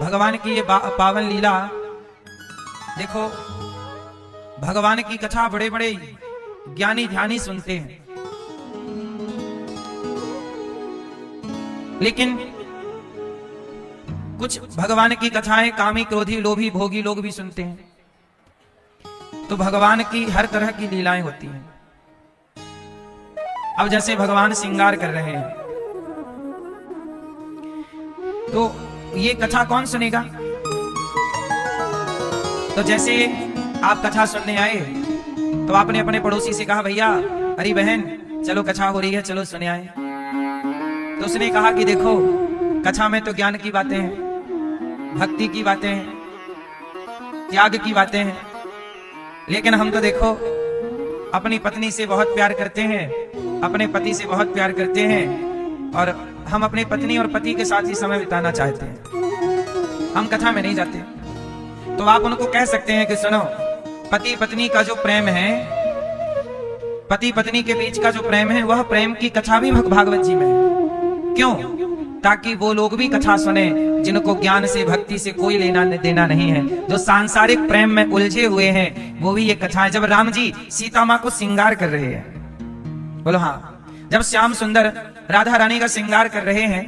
भगवान की ये पावन लीला देखो। भगवान की कथा बड़े बड़े ज्ञानी ध्यानी सुनते हैं, लेकिन कुछ भगवान की कथाएं कामी क्रोधी लोभी भोगी लोग भी सुनते हैं। तो भगवान की हर तरह की लीलाएं होती हैं। अब जैसे भगवान श्रृंगार कर रहे हैं, तो ये कथा कौन सुनेगा? तो जैसे आप कथा सुनने आए तो आपने अपने पड़ोसी से कहा, भैया अरे बहन चलो कथा हो रही है, चलो सुने आए। तो उसने कहा कि देखो कथा में तो ज्ञान की बातें हैं, भक्ति की बातें हैं, त्याग की बातें हैं, लेकिन हम तो देखो अपनी पत्नी से बहुत प्यार करते हैं, अपने पति से बहुत प्यार करते हैं, और हम अपने पत्नी और पति के साथ ही समय बिताना चाहते हैं, हम कथा में नहीं जाते। तो आप उनको कह सकते हैं कि सुनो, पति पत्नी का जो प्रेम है, पति पत्नी के बीच का जो प्रेम है, वह प्रेम की कथा भी भागवत जी में है। क्यों? ताकि वो लोग भी कथा सुने जिनको ज्ञान से भक्ति से कोई लेना देना नहीं है, जो सांसारिक प्रेम में उलझे हुए हैं, वो भी ये कथा। जब राम जी सीता माँ को श्रृंगार कर रहे हैं, बोलो हाँ, जब श्याम सुंदर राधा रानी का श्रृंगार कर रहे हैं,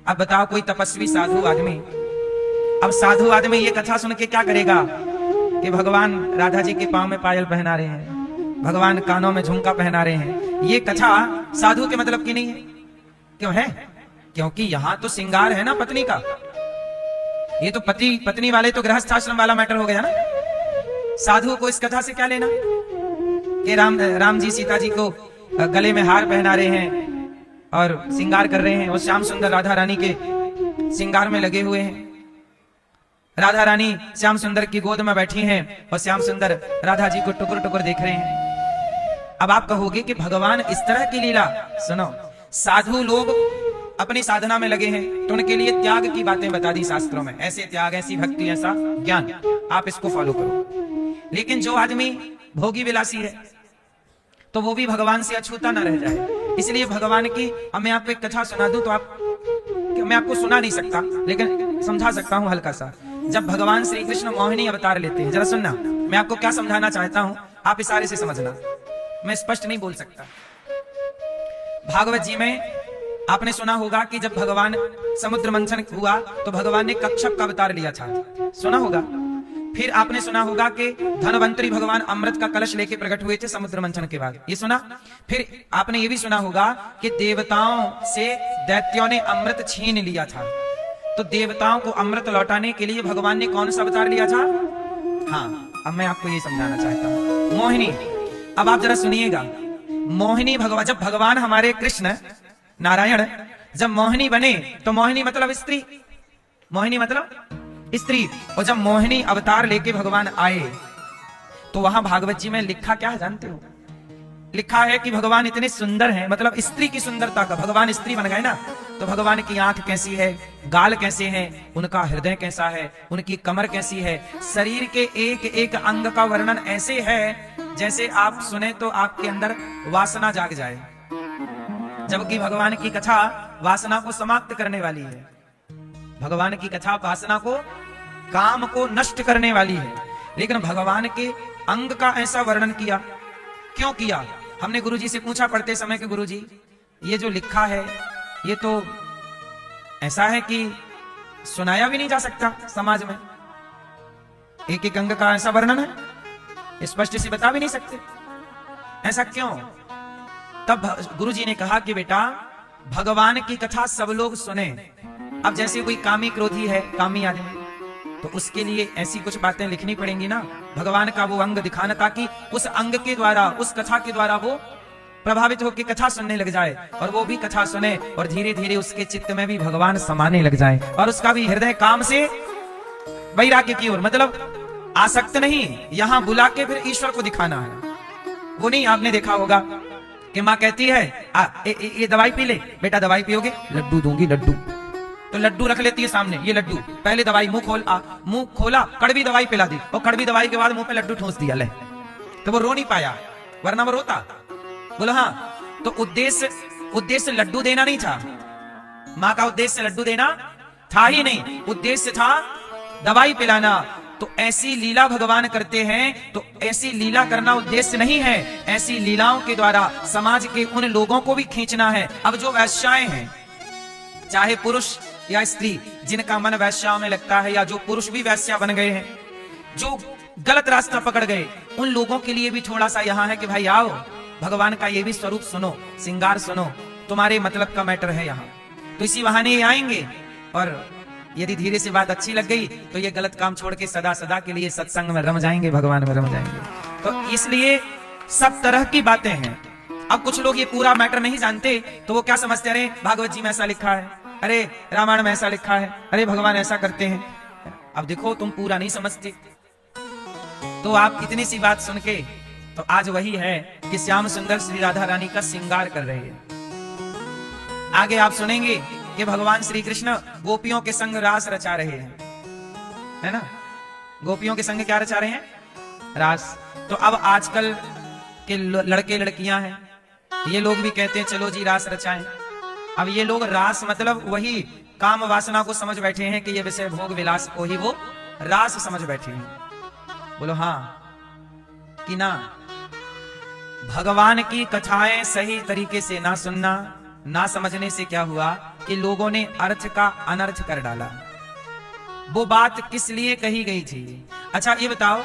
अब बताओ कोई तपस्वी साधु आदमी, अब साधु आदमी ये कथा सुन के क्या करेगा कि भगवान राधा जी के पांव में पायल पहना रहे हैं, भगवान कानों में झुमका पहना रहे हैं। ये कथा साधु के मतलब की नहीं है। क्यों है? क्योंकि यहां तो श्रृंगार है ना पत्नी का। ये तो पति पत्नी वाले तो गृहस्थाश्रम वाला मैटर हो गया ना। साधु को इस कथा से क्या लेना कि राम जी सीता जी को गले में हार पहना रहे हैं और श्रृंगार कर रहे हैं, और श्याम सुंदर राधा रानी के श्रृंगार में लगे हुए हैं। राधा रानी श्याम सुंदर की गोद में बैठी हैं और श्याम सुंदर राधा जी को टुकुर टुकुर देख रहे हैं। अब आप कहोगे कि भगवान इस तरह की लीला, सुनो, साधु लोग अपनी साधना में लगे हैं तो उनके लिए त्याग की बातें बता दी शास्त्रों में, ऐसे त्याग, ऐसी भक्ति, ऐसा ज्ञान, आप इसको फॉलो करो। लेकिन जो आदमी भोगी विलासी है तो वो भी भगवान से अछूता ना रह जाए, इसलिए भगवान की, अब मैं आपको एक कथा सुना दूं तो आप, मैं आपको सुना नहीं सकता लेकिन समझा सकता हूं हल्का सा। जब भगवान श्री कृष्ण मोहिनी अवतार लेते हैं, जरा सुनना, मैं आपको क्या समझाना चाहता हूं, आप इशारे से समझना, मैं स्पष्ट नहीं बोल सकता। भागवत जी में आपने सुना होगा कि जब भगवान समुद्र मंथन हुआ तो भगवान ने कच्छप का अवतार लिया था, सुना होगा। फिर आपने सुना होगा कि धनवंतरी भगवान अमृत का कलश लेके प्रकट हुए थे समुद्र मंथन के बाद, ये सुना। फिर आपने ये भी सुना होगा कि देवताओं से दैत्यों ने अमृत छीन लिया था, तो देवताओं को अमृत लौटाने के लिए भगवान ने कौन सा अवतार लिया था? हाँ, अब मैं आपको ये समझाना चाहता हूं, मोहिनी। अब आप जरा सुनिएगा, मोहिनी भगवान, जब भगवान हमारे कृष्ण नारायण जब मोहिनी बने तो मोहिनी मतलब स्त्री, मोहिनी मतलब स्त्री, और जब मोहिनी अवतार लेके भगवान आए तो वहां भागवत जी में लिखा क्या है जानते हो? लिखा है कि भगवान इतने सुंदर हैं, मतलब स्त्री की सुंदरता का, भगवान स्त्री बन गए ना, तो भगवान की आंख कैसी है, गाल कैसे हैं, उनका हृदय कैसा है, उनकी कमर कैसी है, शरीर के एक एक अंग का वर्णन ऐसे है जैसे आप सुने तो आपके अंदर वासना जाग जाए, जबकि भगवान की कथा वासना को समाप्त करने वाली है। भगवान की कथा वासना को, काम को नष्ट करने वाली है, लेकिन भगवान के अंग का ऐसा वर्णन किया, क्यों किया? हमने गुरुजी से पूछा पढ़ते समय कि गुरुजी ये जो लिखा है ये तो ऐसा है कि सुनाया भी नहीं जा सकता समाज में, एक एक अंग का ऐसा वर्णन है, स्पष्ट से बता भी नहीं सकते, ऐसा क्यों? तब गुरुजी ने कहा कि बेटा भगवान की कथा सब लोग सुने। अब जैसे कोई कामी क्रोधी है, कामी आदमी, तो उसके लिए ऐसी कुछ बातें लिखनी पड़ेंगी ना, भगवान का वो अंग दिखाना, ताकि उस अंग के द्वारा, उस कथा के द्वारा वो प्रभावित होकर कथा सुनने लग जाए, और वो भी कथा सुने और धीरे धीरे उसके चित्त में भी भगवान समाने लग जाए, और उसका भी हृदय काम से वैराग्य की ओर, मतलब आसक्त नहीं, यहां बुला के फिर ईश्वर को दिखाना है। वो नहीं, आपने देखा होगा कि माँ कहती है ये दवाई पी ले बेटा, दवाई पियोगे, लड्डू दूंगी, लड्डू, तो लड्डू रख लेती है सामने, ये लड्डू, पहले दवाई मुंह खोला, कड़वी दवाई पिला दी, और कड़वी दवाई के बाद मुंह पे लड्डू ठूंस दिया, ले, तो वो रो नहीं पाया, वरना वो रोता। बोला हाँ, तो उद्देश्य लड्डू देना नहीं था, माँ का उद्देश्य लड्डू देना था ही नहीं, उद्देश्य था दवाई पिलाना। तो ऐसी लीला भगवान करते हैं, तो ऐसी लीला करना उद्देश्य नहीं है, ऐसी लीलाओं के द्वारा समाज के उन लोगों को भी खींचना है। अब जो वैश्याएं हैं, चाहे पुरुष या स्त्री, जिनका मन वैश्याओं में लगता है, या जो पुरुष भी वैश्या बन गए हैं, जो गलत रास्ता पकड़ गए, उन लोगों के लिए भी थोड़ा सा यहाँ है कि भाई आओ, भगवान का ये भी स्वरूप सुनो, श्रृंगार सुनो, तुम्हारे मतलब का मैटर है यहाँ। तो इसी बहाने ये आएंगे, और यदि धीरे से बात अच्छी लग गई तो ये गलत काम छोड़ के सदा सदा के लिए सत्संग में रम जाएंगे, भगवान में रम जाएंगे। तो इसलिए सब तरह की बातें हैं। अब कुछ लोग ये पूरा मैटर नहीं जानते, तो वो क्या समझते, अरे भागवत जी में ऐसा लिखा है, अरे रामायण में ऐसा लिखा है, अरे भगवान ऐसा करते हैं। अब देखो, तुम पूरा नहीं समझते, तो आप इतनी सी बात सुन के, तो आज वही है कि श्याम सुंदर श्री राधा रानी का श्रृंगार कर रहे हैं। आगे आप सुनेंगे कि भगवान श्री कृष्ण गोपियों के संग रास रचा रहे हैं, है ना। गोपियों के संग क्या रचा रहे हैं? रास। तो अब आजकल के लड़के लड़कियां हैं, ये लोग भी कहते हैं चलो जी रास रचाएं। अब ये लोग रास मतलब वही काम वासना को समझ बैठे हैं कि ये विषय भोग विलास को ही वो रास समझ बैठे हैं। बोलो हाँ कि ना। भगवान की कथाएं सही तरीके से ना सुनना, ना समझने से क्या हुआ कि लोगों ने अर्थ का अनर्थ कर डाला। वो बात किस लिए कही गई थी? अच्छा ये बताओ,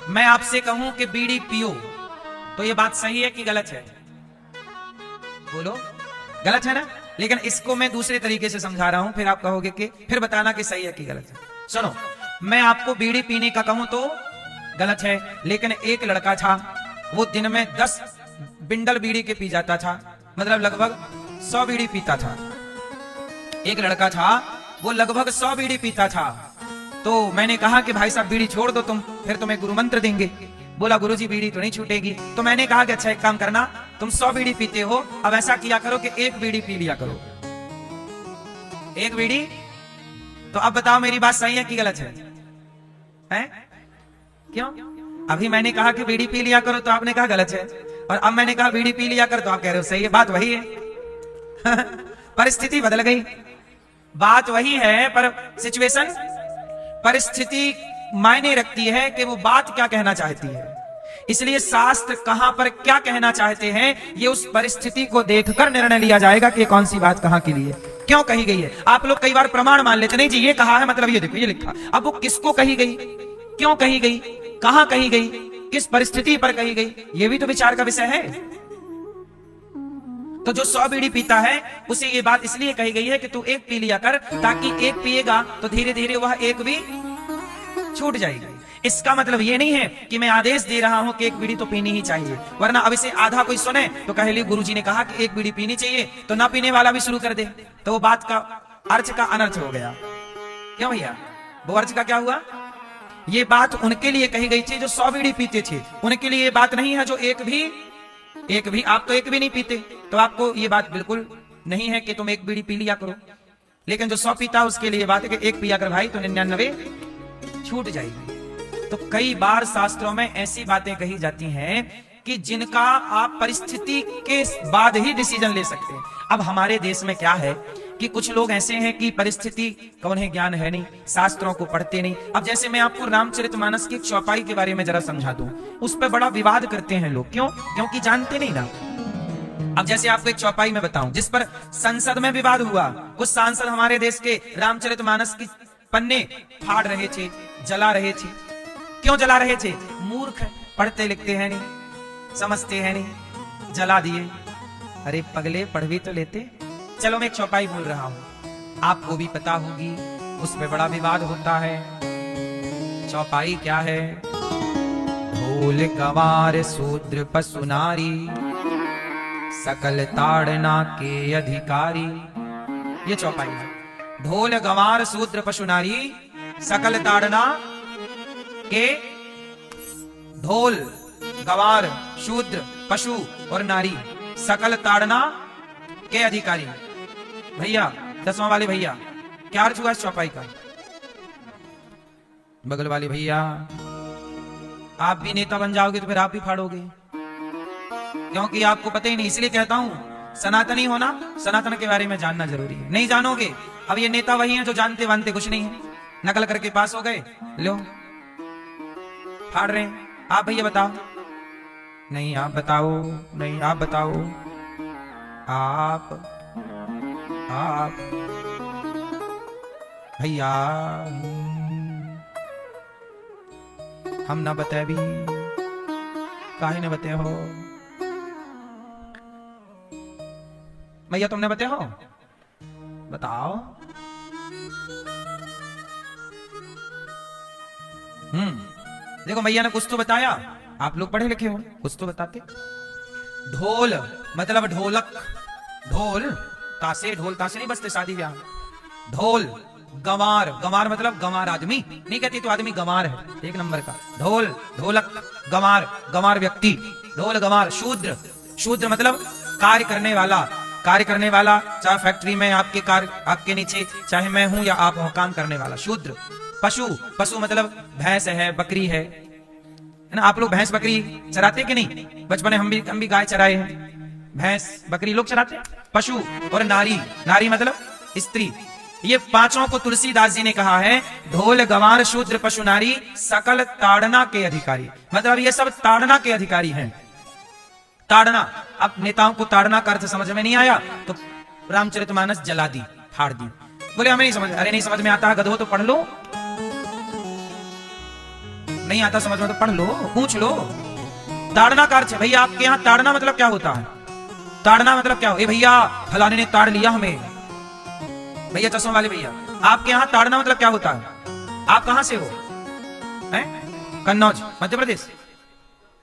मैं आपसे कहूं कि बीड़ी पियो, तो ये बात सही है कि गलत है? बोलो, गलत है ना। लेकिन इसको मैं दूसरे तरीके से समझा रहा हूं, फिर आप कहोगे कि फिर बताना कि सही है कि गलत है। सुनो, मैं आपको बीड़ी पीने का कहूं तो गलत है, लेकिन एक लड़का था, वो दिन में 10 बिंडल बीड़ी के पी जाता था, मतलब लगभग 100 बीड़ी पीता था। एक लड़का था, वो लगभग 100 बीड़ी पीता था। तो मैंने कहा कि भाई साहब बीड़ी छोड़ दो तुम, फिर तुम्हें गुरु मंत्र देंगे। बोला गुरुजी बीड़ी तो नहीं छूटेगी। तो मैंने कहा कि अच्छा एक काम करना, तुम 100 बीड़ी पीते हो, अब ऐसा किया करो कि एक बीड़ी पी लिया करो। एक बीड़ी। तो अब बताओ मेरी बात सही है कि गलत है? क्यों? अभी मैंने कहा कि बीड़ी पी लिया करो तो आपने कहा गलत है, और अब मैंने कहा बीड़ी पी लिया कर तो आप कह रहे हो सही है। बात वही है। परिस्थिति बदल गई। बात वही है, पर सिचुएशन, परिस्थिति मायने रखती है कि वो बात क्या कहना चाहती है। इसलिए शास्त्र कहां पर क्या कहना चाहते हैं, ये उस परिस्थिति को देखकर निर्णय लिया जाएगा कि कौन सी बात कहां के लिए क्यों कही गई है। आप लोग कई बार प्रमाण मान लेते, नहीं जी ये कहा है मतलब ये देखो ये लिखा। अब वो किसको कही गई, क्यों कही गई, कहां कही गई, किस परिस्थिति पर कही गई, ये भी तो विचार का विषय है। तो जो 100 बीड़ी पीता है उसे ये बात इसलिए कही गई है कि तू एक पी लिया कर, ताकि एक पिएगा तो धीरे धीरे वह एक भी छूट जाएगी। इसका मतलब ये नहीं है कि मैं आदेश दे रहा हूं कि एक बीड़ी तो पीनी ही चाहिए, वरना अब इसे आधा कोई सुने तो कह ली गुरुजी ने कहा कि एक बीड़ी पीनी चाहिए, तो ना पीने वाला भी शुरू कर दे, तो वो बात का अर्थ का अनर्थ हो गया। क्यों भैया? वो अर्थ का क्या हुआ? ये बात उनके लिए कही गई थी जो 100 बीड़ी पीते थे, उनके लिए ये बात नहीं है जो एक भी आप तो एक भी नहीं पीते, तो आपको ये बात बिल्कुल नहीं है कि तुम एक बीड़ी पी लिया करो। लेकिन जो 100 पीता उसके लिए बात है कि एक पिया कर भाई तो 99 छूट जाएगी। तो कई बार शास्त्रों में ऐसी बातें कही जाती हैं कि जिनका आप परिस्थिति के बाद ही डिसीजन ले सकते हैं। अब हमारे देश में क्या है कि कुछ लोग ऐसे हैं कि परिस्थिति का उन्हें ज्ञान है नहीं, शास्त्रों को पढ़ते नहीं। अब जैसे मैं आपको रामचरितमानस की एक चौपाई के बारे में जरा समझा दूं, उस पर बड़ा विवाद करते हैं लोग। क्यों? क्योंकि जानते नहीं ना। अब जैसे आपको एक चौपाई में बताऊं जिस पर संसद में विवाद हुआ, कुछ सांसद हमारे देश के रामचरितमानस की पन्ने फाड़ रहे थे, जला रहे थे। क्यों जला रहे थे? मूर्ख, पढ़ते लिखते हैं नहीं, समझते हैं नहीं, जला दिए। अरे पगले, पढ़ भी तो लेते। चलो मैं एक चौपाई बोल रहा हूं, आपको भी पता होगी, उस पे बड़ा विवाद होता है। चौपाई क्या है? ढोल गवार शूद्र पशु नारी, सकल ताड़ना के अधिकारी। ये चौपाई है। ढोल गवार शूद्र पशु नारी, सकल ताड़ना के, ढोल गवार शूद्र पशु और नारी, सकल ताड़ना के अधिकारी। भैया 10वां वाले भैया, क्या अर्थ हुआ इस चौपाई का? बगल वाले भैया, आप भी नेता बन जाओगे तो फिर आप भी फाड़ोगे, क्योंकि आपको पता ही नहीं। इसलिए कहता हूं सनातनी होना, सनातन के बारे में जानना जरूरी है। नहीं जानोगे अब ये नेता वही हैं जो जानते वानते कुछ नहीं है, नकल करके पास हो गए, लो फाड़ रहे हैं। आप भैया बताओ, नहीं आप बताओ, नहीं आप बताओ, आप भैया हम ना बताए भी, काहे ने बताए हो भैया, तुमने बताए हो, बताओ। देखो भैया ने कुछ तो बताया, आप लोग पढ़े लिखे हो, कुछ तो बताते। ढोल मतलब ढोलक, ढोल तासे, ढोल तासे नहीं बजते शादी ब्याह। ढोल, गंवार, गंवार मतलब गंवार आदमी, नहीं कहती तो आदमी गंवार है, एक नंबर का। ढोल, ढोलक, गंवार, गंवार व्यक्ति, ढोल गंवार। शूद्र, शूद्र मतलब कार्य करने वाला, कार्य करने वाला, चाहे फैक्ट्री में आपके कार्य, आपके नीचे चाहे मैं हूं या आप हो, काम करने वाला शूद्र। पशु, पशु मतलब भैंस है, बकरी है ना। आप लोग भैंस बकरी चराते कि नहीं? बचपन में हम भी गाय चराए हैं, भैंस बकरी लोग चराते हैं। पशु और नारी, नारी मतलब स्त्री। ये पांचों को तुलसीदास जी ने कहा है, ढोल गंवार शूद्र पशु नारी सकल ताड़ना के अधिकारी। मतलब ये सब ताड़ना के अधिकारी हैं। ताड़ना, अब नेताओं को ताड़ना का अर्थ समझ में नहीं आया तो रामचरितमानस जला दी, फाड़ दी। बोले हमें नहीं समझ, अरे नहीं समझ में आता है गधो तो पढ़ लो, नहीं आता समझ में तो पढ़ लो, पूछ लो। ताड़ना का अर्थ है भैया, आपके यहाँ ताड़ना मतलब क्या होता है? ताड़ना मतलब क्या हो? ए भैया फलाने ने ताड़ लिया हमें, भैया चश्मा वाले भैया, आपके यहाँ ताड़ना मतलब क्या होता है? आप कहां से हो? कन्नौज, मध्य प्रदेश,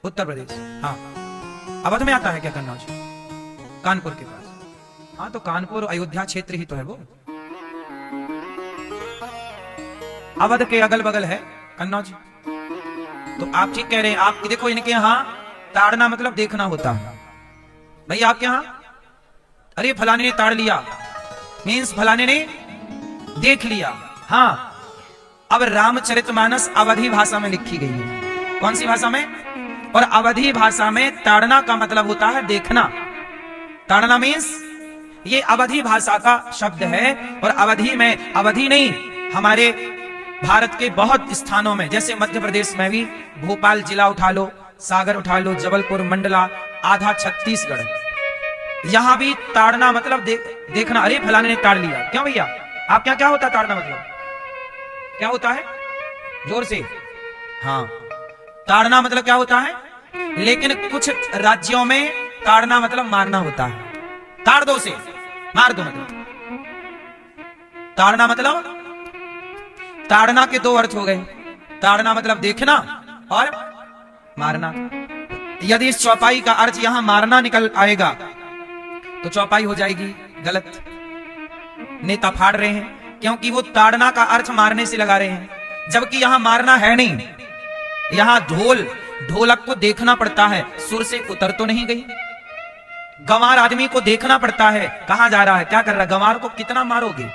उत्तर प्रदेश। हाँ, अवध में आता है क्या कन्नौज? कानपुर के पास। हाँ तो कानपुर अयोध्या क्षेत्र ही तो है वो, अवध के अगल बगल है कन्नौज। तो आप ठीक कह रहे हैं। आप देखो इनके यहां ताड़ना मतलब देखना होता है। भैया आपके यहां अरे फलाने ने ताड़ लिया मीन्स फलाने ने देख लिया। हाँ, अब रामचरितमानस अवधी भाषा में लिखी गई है। कौन सी भाषा में? और अवधी भाषा में ताड़ना का मतलब होता है देखना। ताड़ना मीन्स ये अवधी भाषा का शब्द है। और अवधि में, अवधि नहीं, हमारे भारत के बहुत स्थानों में, जैसे मध्य प्रदेश में भी भोपाल जिला उठा लो, सागर उठा लो, जबलपुर, मंडला, आधा छत्तीसगढ़, यहां भी ताड़ना मतलब देखना। अरे फलाने ने ताड़ लिया। क्यों भैया आप क्या क्या होता है ताड़ना मतलब? क्या होता है? जोर से। हाँ, ताड़ना मतलब क्या होता है? लेकिन कुछ राज्यों में ताड़ना मतलब मारना होता है। ताड़ दो से, मार दो मतलब। ताड़ना मतलब, ताड़ना के दो अर्थ हो गए। ताड़ना मतलब देखना और मारना। यदि इस चौपाई का अर्थ यहां मारना निकल आएगा तो चौपाई हो जाएगी गलत। नेता फाड़ रहे हैं क्योंकि वो ताड़ना का अर्थ मारने से लगा रहे हैं, जबकि यहां मारना है नहीं। यहां ढोल, ढोलक को देखना पड़ता है, सुर से उतर तो नहीं गई। गंवार आदमी को देखना पड़ता है, कहां जा रहा है, क्या कर रहा है। गंवार को कितना मारोगे?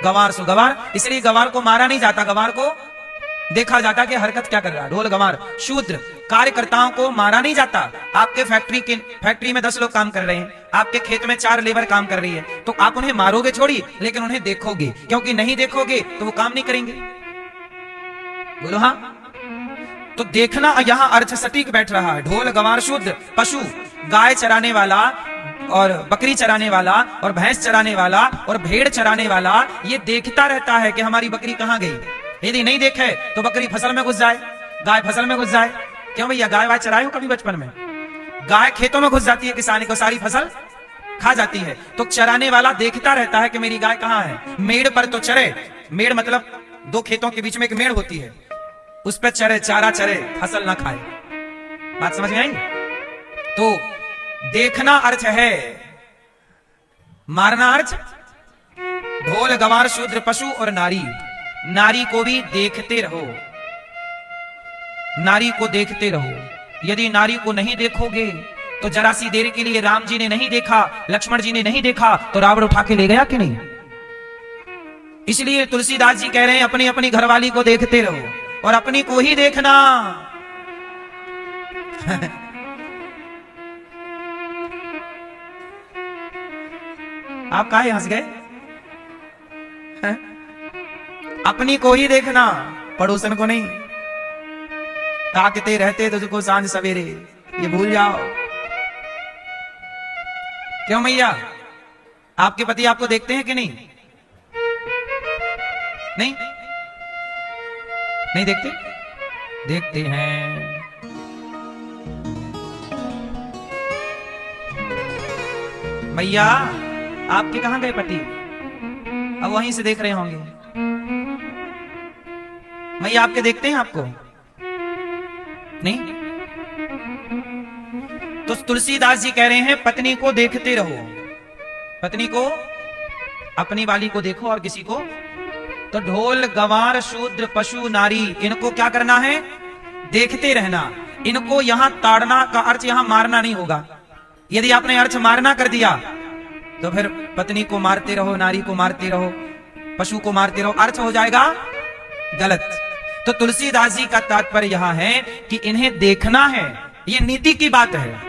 गंवार सो गंवार, इसलिए गंवार को मारा नहीं जाता, गंवार को देखा जाता कि हरकत क्या कर रहा है। ढोल गंवार। शूद्र, कार्यकर्ताओं को मारा नहीं जाता। आपके फैक्ट्री में 10 लोग काम कर रहे हैं, आपके खेत में 4 लेबर काम कर रही है, तो आप उन्हें मारोगे छोड़ी, लेकिन उन्हें देखोगे, क्योंकि नहीं देखोगे तो वो काम नहीं करेंगे। बोलो हाँ। तो देखना यहां अर्थ सटीक बैठ रहा है। ढोल गंवार शूद्र पशु, गाय चराने वाला और बकरी चराने वाला और भैंस चराने वाला और भेड़ चराने वाला ये देखता रहता है कि हमारी बकरी कहां गई। यदि नहीं देखे तो बकरी फसल में घुस जाए, गाय फसल में घुस जाए। क्यों भैया गाय वाय चराए हो कभी बचपन में? गाय खेतों में घुस जाती है, किसानी को सारी फसल खा जाती है। तो चराने वाला देखता रहता है कि मेरी गाय कहां है। मेड़ पर तो चरे, मेड़ मतलब 2 खेतों के बीच में एक मेड़ होती है, उस पर चरे, चारा चरे, फसल ना खाए। बात समझ में आई? तो देखना अर्थ है, मारना अर्थ। ढोल गंवार शूद्र पशु और नारी, नारी को भी देखते रहो, नारी को देखते रहो। यदि नारी को नहीं देखोगे तो जरा सी देर के लिए राम जी ने नहीं देखा, लक्ष्मण जी ने नहीं देखा, तो रावण उठा के ले गया कि नहीं? इसलिए तुलसीदास जी कह रहे हैं अपनी अपनी घरवाली को देखते रहो और अपनी को ही देखना। आप काहे हंस गए? है? अपनी को ही देखना, पड़ोसन को नहीं। ताकते रहते तुझको सांझ सवेरे, ये भूल जाओ। क्यों मैया, आपके पति आपको देखते हैं कि नहीं? नहीं नहीं देखते? देखते हैं। मैया, आपके कहां गए पति? अब वहीं से देख रहे होंगे। मैया, आपके देखते हैं आपको? नहीं? तो तुलसीदास जी कह रहे हैं पत्नी को देखते रहो। पत्नी को, अपनी वाली को देखो और किसी को। तो ढोल गंवार शूद्र पशु नारी, इनको क्या करना है? देखते रहना। इनको यहां ताड़ना का अर्थ यहां मारना नहीं होगा। यदि आपने अर्थ मारना कर दिया तो फिर पत्नी को मारते रहो, नारी को मारते रहो, पशु को मारते रहो, अर्थ हो जाएगा गलत। तो तुलसीदास जी का तात्पर्य यहां है कि इन्हें देखना है, ये नीति की बात है।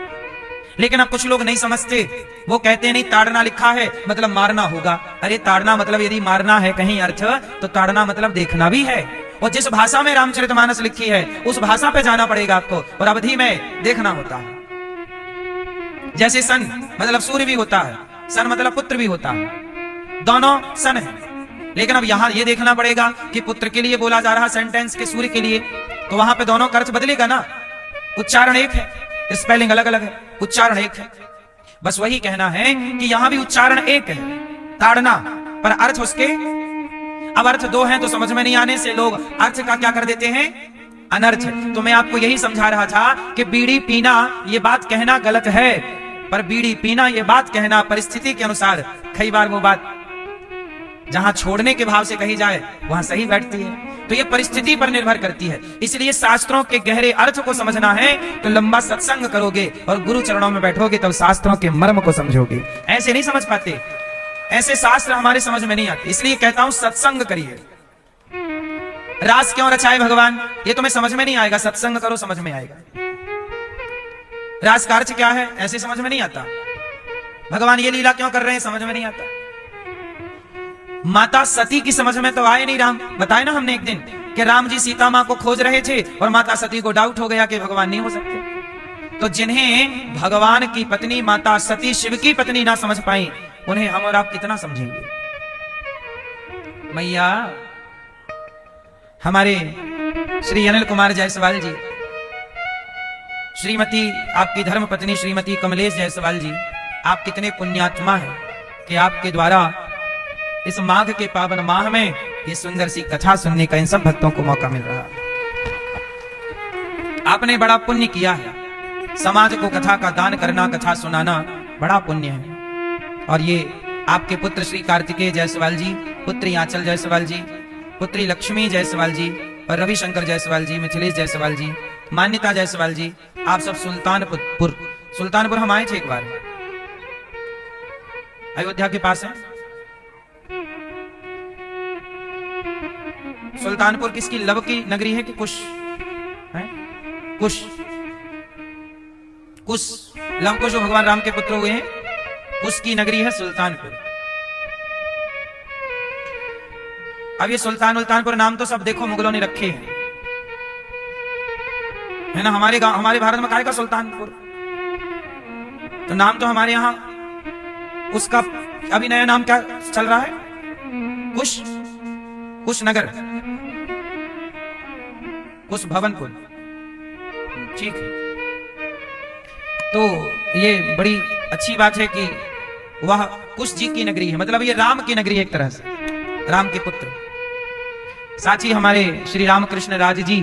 लेकिन अब कुछ लोग नहीं समझते, वो कहते नहीं ताड़ना लिखा है मतलब मारना होगा। अरे ताड़ना मतलब यदि मारना है कहीं अर्थ, तो ताड़ना मतलब देखना भी है। और जिस भाषा में रामचरितमानस लिखी है उस भाषा पे जाना पड़ेगा आपको, और अवधि में देखना होता है। जैसे सन मतलब सूर्य भी होता है, सन मतलब पुत्र भी होता है, दोनों सन है। लेकिन अब यहां ये देखना पड़ेगा कि पुत्र के लिए बोला जा रहा सेंटेंस के सूर्य के लिए, तो वहां पे दोनों का अर्थ बदलेगा ना। उच्चारण एक है, स्पेलिंग अलग अलग है, उच्चारण एक है। बस वही कहना है कि यहां भी उच्चारण एक है, ताड़ना, पर अर्थ उसके अब अर्थ दो हैं, तो समझ में नहीं आने से लोग अर्थ का क्या कर देते हैं? अनर्थ। तो मैं आपको यही समझा रहा था कि बीड़ी पीना ये बात कहना गलत है, पर बीड़ी पीना ये बात कहना परिस्थिति के अनुसार, कई बार वो बात जहां छोड़ने के भाव से कही जाए वहां सही बैठती है। तो ये परिस्थिति पर निर्भर करती है। इसलिए शास्त्रों के गहरे अर्थ को समझना है तो लंबा सत्संग करोगे और गुरु चरणों में बैठोगे तब शास्त्रों के मर्म को समझोगे। ऐसे नहीं समझ पाते, ऐसे शास्त्र हमारे समझ में नहीं आते। इसलिए कहता हूं सत्संग करिए। रास क्यों रचाए भगवान, ये तुम्हें समझ में नहीं आएगा, सत्संग करो समझ में आएगा। रास का अर्थ क्या है ऐसे समझ में नहीं आता। भगवान ये लीला क्यों कर रहे हैं समझ में नहीं आता। माता सती की समझ में तो आए नहीं राम। बताए ना हमने एक दिन कि राम जी सीता मां को खोज रहे थे और माता सती को डाउट हो गया कि भगवान नहीं हो सकते। तो जिन्हें भगवान की पत्नी माता सती शिव की पत्नी ना समझ पाई, उन्हें हम और आप कितना समझेंगे। मैया, हमारे श्री अनिल कुमार जायसवाल जी, श्रीमती आपकी धर्म पत्नी श्रीमती कमलेश जायसवाल जी, आप कितने पुण्यात्मा हैं कि आपके द्वारा इस माघ के पावन माह में ये सुंदर सी कथा सुनने का इन सब भक्तों को मौका मिल रहा है। आपने बड़ा पुण्य किया है। समाज को कथा का दान करना, कथा सुनाना बड़ा पुण्य है। और ये आपके पुत्र श्री कार्तिकेय जायसवाल जी, पुत्री आंचल जायसवाल जी, पुत्री लक्ष्मी जायसवाल जी और रविशंकर जायसवाल जी, मिथिलेश जायसवाल जी, मान्यता जायसवाल जी, आप सब सुल्तानपुर हम आए थे एक बार, अयोध्या के पास है। सुल्तानपुर किसकी, लव की नगरी है कि कुश है? कुश, लव कुश जो भगवान राम के पुत्र हुए हैं, उसकी नगरी है सुल्तानपुर। अब ये सुल्तानपुर नाम तो सब देखो मुगलों ने रखे हैं, है ना। हमारे गांव, हमारे भारत में काहे का सुल्तानपुर, तो नाम तो हमारे यहां उसका अभी नया नाम क्या चल रहा है? कुश नगर, कुश भवनपुर, ठीक है। तो ये बड़ी अच्छी बात है कि वह कुश जी की नगरी है, मतलब ये राम की नगरी है एक तरह से, राम के पुत्र। साथ ही हमारे श्री रामकृष्ण राज जी,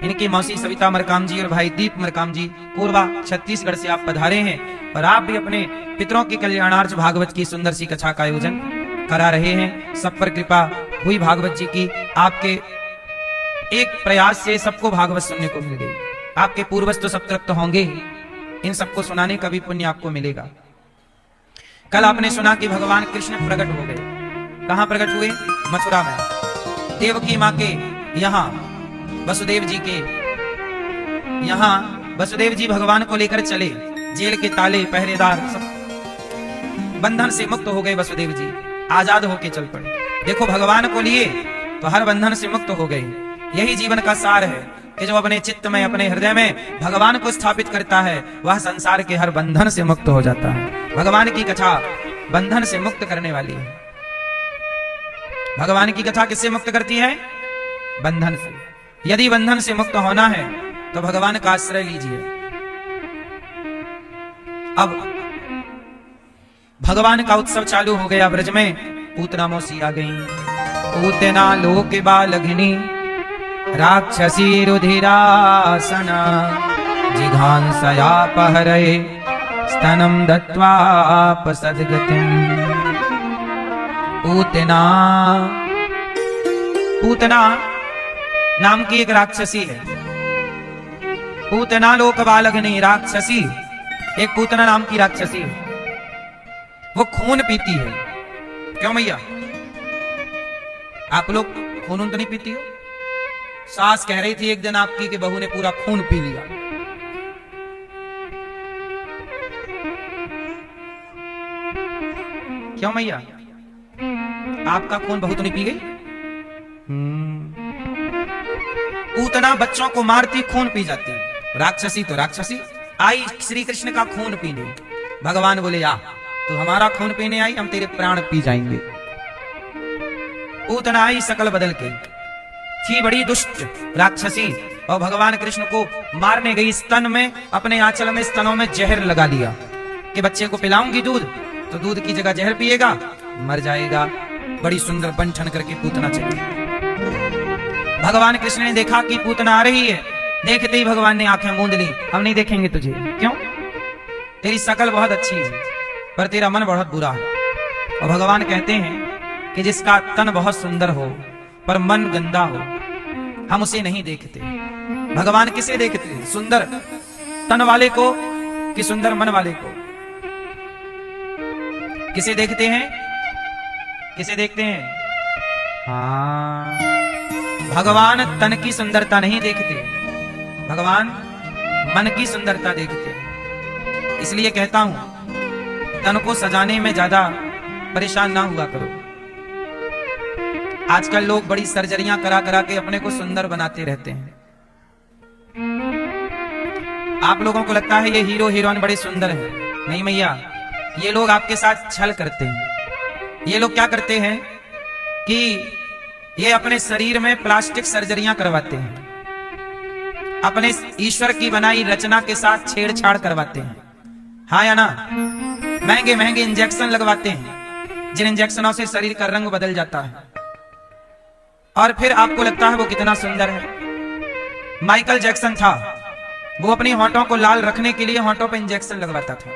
इनकी मौसी सविता मरकाम जी और भाई दीप मरकाम जी पूर्वा छत्तीसगढ़ से आप पधारे हैं और आप भी अपने पितरों के कल्याणार्थ भागवत की सुंदर सी कथा का आयोजन करा रहे हैं। सब पर कृपा हुई भागवत जी की, आपके एक प्रयास से सबको भागवत सुनने को मिल गई। आपके पूर्वज तो सब तृप्त होंगे ही, इन सबको सुनाने का भी पुण्य आपको मिलेगा। कल आपने सुना कि भगवान कृष्ण प्रकट हो गए। कहां प्रकट हुए? मथुरा में, देवकी मां के यहां, वसुदेव जी के यहां। वसुदेव जी भगवान को लेकर चले, जेल के ताले पहरेदार सब बंधन से मुक्त हो गए। वसुदेव जी आजाद होके चल पड़े। देखो भगवान को लिए तो हर बंधन से मुक्त हो गई। यही जीवन का सार है कि जो अपने चित्त में, अपने हृदय में भगवान को स्थापित करता है, वह संसार के हर बंधन से मुक्त हो जाता है। भगवान की कथा बंधन से मुक्त करने वाली है। भगवान की कथा किससे मुक्त करती है? बंधन से। यदि बंधन से मुक्त होना है तो भगवान का आश्रय लीजिए। अब भगवान का उत्सव चालू हो गया ब्रज में। पूतना मौसी आ गई। पूतना लोक बालघिनी राक्षसी रुधिरासना जिघांसया पहरे स्तनम दत्वापसद्गतिम्। पूतना, पूतना नाम की एक राक्षसी है। पूतना लोक बालघिनी राक्षसी, एक पूतना नाम की राक्षसी है। वो खून पीती है। क्यों भैया, आप लोग खून तो नहीं पीती हो? सास कह रही थी एक दिन आपकी कि बहू ने पूरा खून पी लिया। क्यों भैया, आपका खून बहू तो नहीं पी गई? पूतना बच्चों को मारती, खून पी जाती। राक्षसी तो राक्षसी आई श्री कृष्ण का खून पीने। भगवान बोले आ, तो हमारा खून पीने आई, हम तेरे प्राण पी जाएंगे। पूतना आई शकल बदल के, थी बड़ी दुष्ट राक्षसी, और भगवान कृष्ण को मारने गई। स्तन में, अपने आंचल में, स्तनों में जहर लगा दिया कि बच्चे को पिलाऊंगी दूध तो दूध की जगह जहर पिएगा, मर जाएगा। बड़ी सुंदर बन ठन करके पूतना चली। भगवान कृष्ण ने देखा कि पूतना आ रही है। देखते ही भगवान ने आंखें मूंद ली। हम नहीं देखेंगे तुझे। क्यों? तेरी शकल बहुत अच्छी है पर तेरा मन बहुत बुरा है। और भगवान कहते हैं कि जिसका तन बहुत सुंदर हो पर मन गंदा हो, हम उसे नहीं देखते। भगवान किसे देखते हैं? सुंदर तन वाले को कि सुंदर मन वाले को? किसे देखते हैं? किसे देखते हैं? हाँ, भगवान तन की सुंदरता नहीं देखते, भगवान मन की सुंदरता देखते हैं। इसलिए कहता हूं, तन को सजाने में ज्यादा परेशान ना हुआ करो। आजकल लोग बड़ी सर्जरियां करा करा के अपने को सुंदर बनाते रहते हैं। आप लोगों को लगता है ये हीरो हीरोइन बड़े सुंदर हैं। नहीं भैया, ये लोग आपके साथ छल करते हैं। ये लोग क्या करते हैं कि ये अपने शरीर में प्लास्टिक सर्जरियां करवाते हैं, अपने ईश्वर की बनाई रचना के साथ छेड़छाड़ करवाते हैं। हाँ या ना? महंगे महंगे इंजेक्शन लगवाते हैं, जिन इंजेक्शनों से शरीर का रंग बदल जाता है और फिर आपको लगता है वो कितना सुंदर है। माइकल जैक्सन था, वो अपनी होंठों को लाल रखने के लिए होंठों पर इंजेक्शन लगवाता था।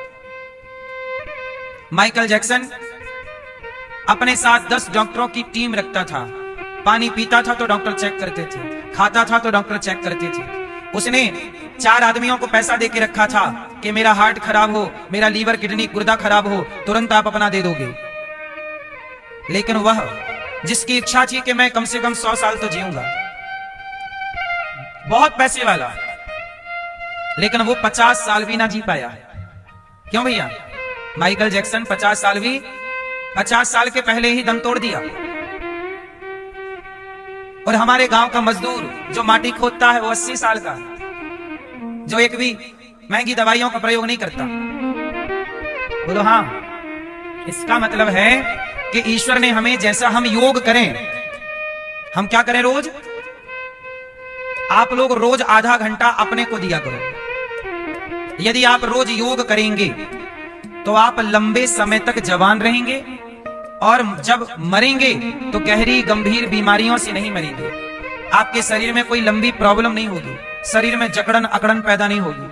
माइकल जैक्सन अपने साथ 10 डॉक्टरों की टीम रखता था। पानी पीता था तो डॉक्टर चेक करते थे, खाता था तो डॉक्टर चेक करते थे। उसने 4 आदमियों को पैसा देके रखा था कि मेरा हार्ट खराब हो, मेरा लीवर, किडनी, गुर्दा खराब हो, तुरंत आप अपना दे दोगे। लेकिन वह जिसकी इच्छा थी कि मैं कम से कम 100 साल तो जीऊंगा, बहुत पैसे वाला, लेकिन वो 50 साल भी ना जी पाया। क्यों भैया? माइकल जैक्सन 50 साल के पहले ही दम तोड़ दिया। और हमारे गांव का मजदूर जो माटी खोदता है वो 80 साल का, जो एक भी महंगी दवाइयों का प्रयोग नहीं करता। बोलो हाँ। इसका मतलब है कि ईश्वर ने हमें, जैसा हम योग करें, हम क्या करें? रोज आप लोग रोज आधा घंटा अपने को दिया करो। यदि आप रोज योग करेंगे तो आप लंबे समय तक जवान रहेंगे और जब मरेंगे तो गहरी गंभीर बीमारियों से नहीं मरेंगे। आपके शरीर में कोई लंबी प्रॉब्लम नहीं होगी, शरीर में जकड़न अकड़न पैदा नहीं होगी।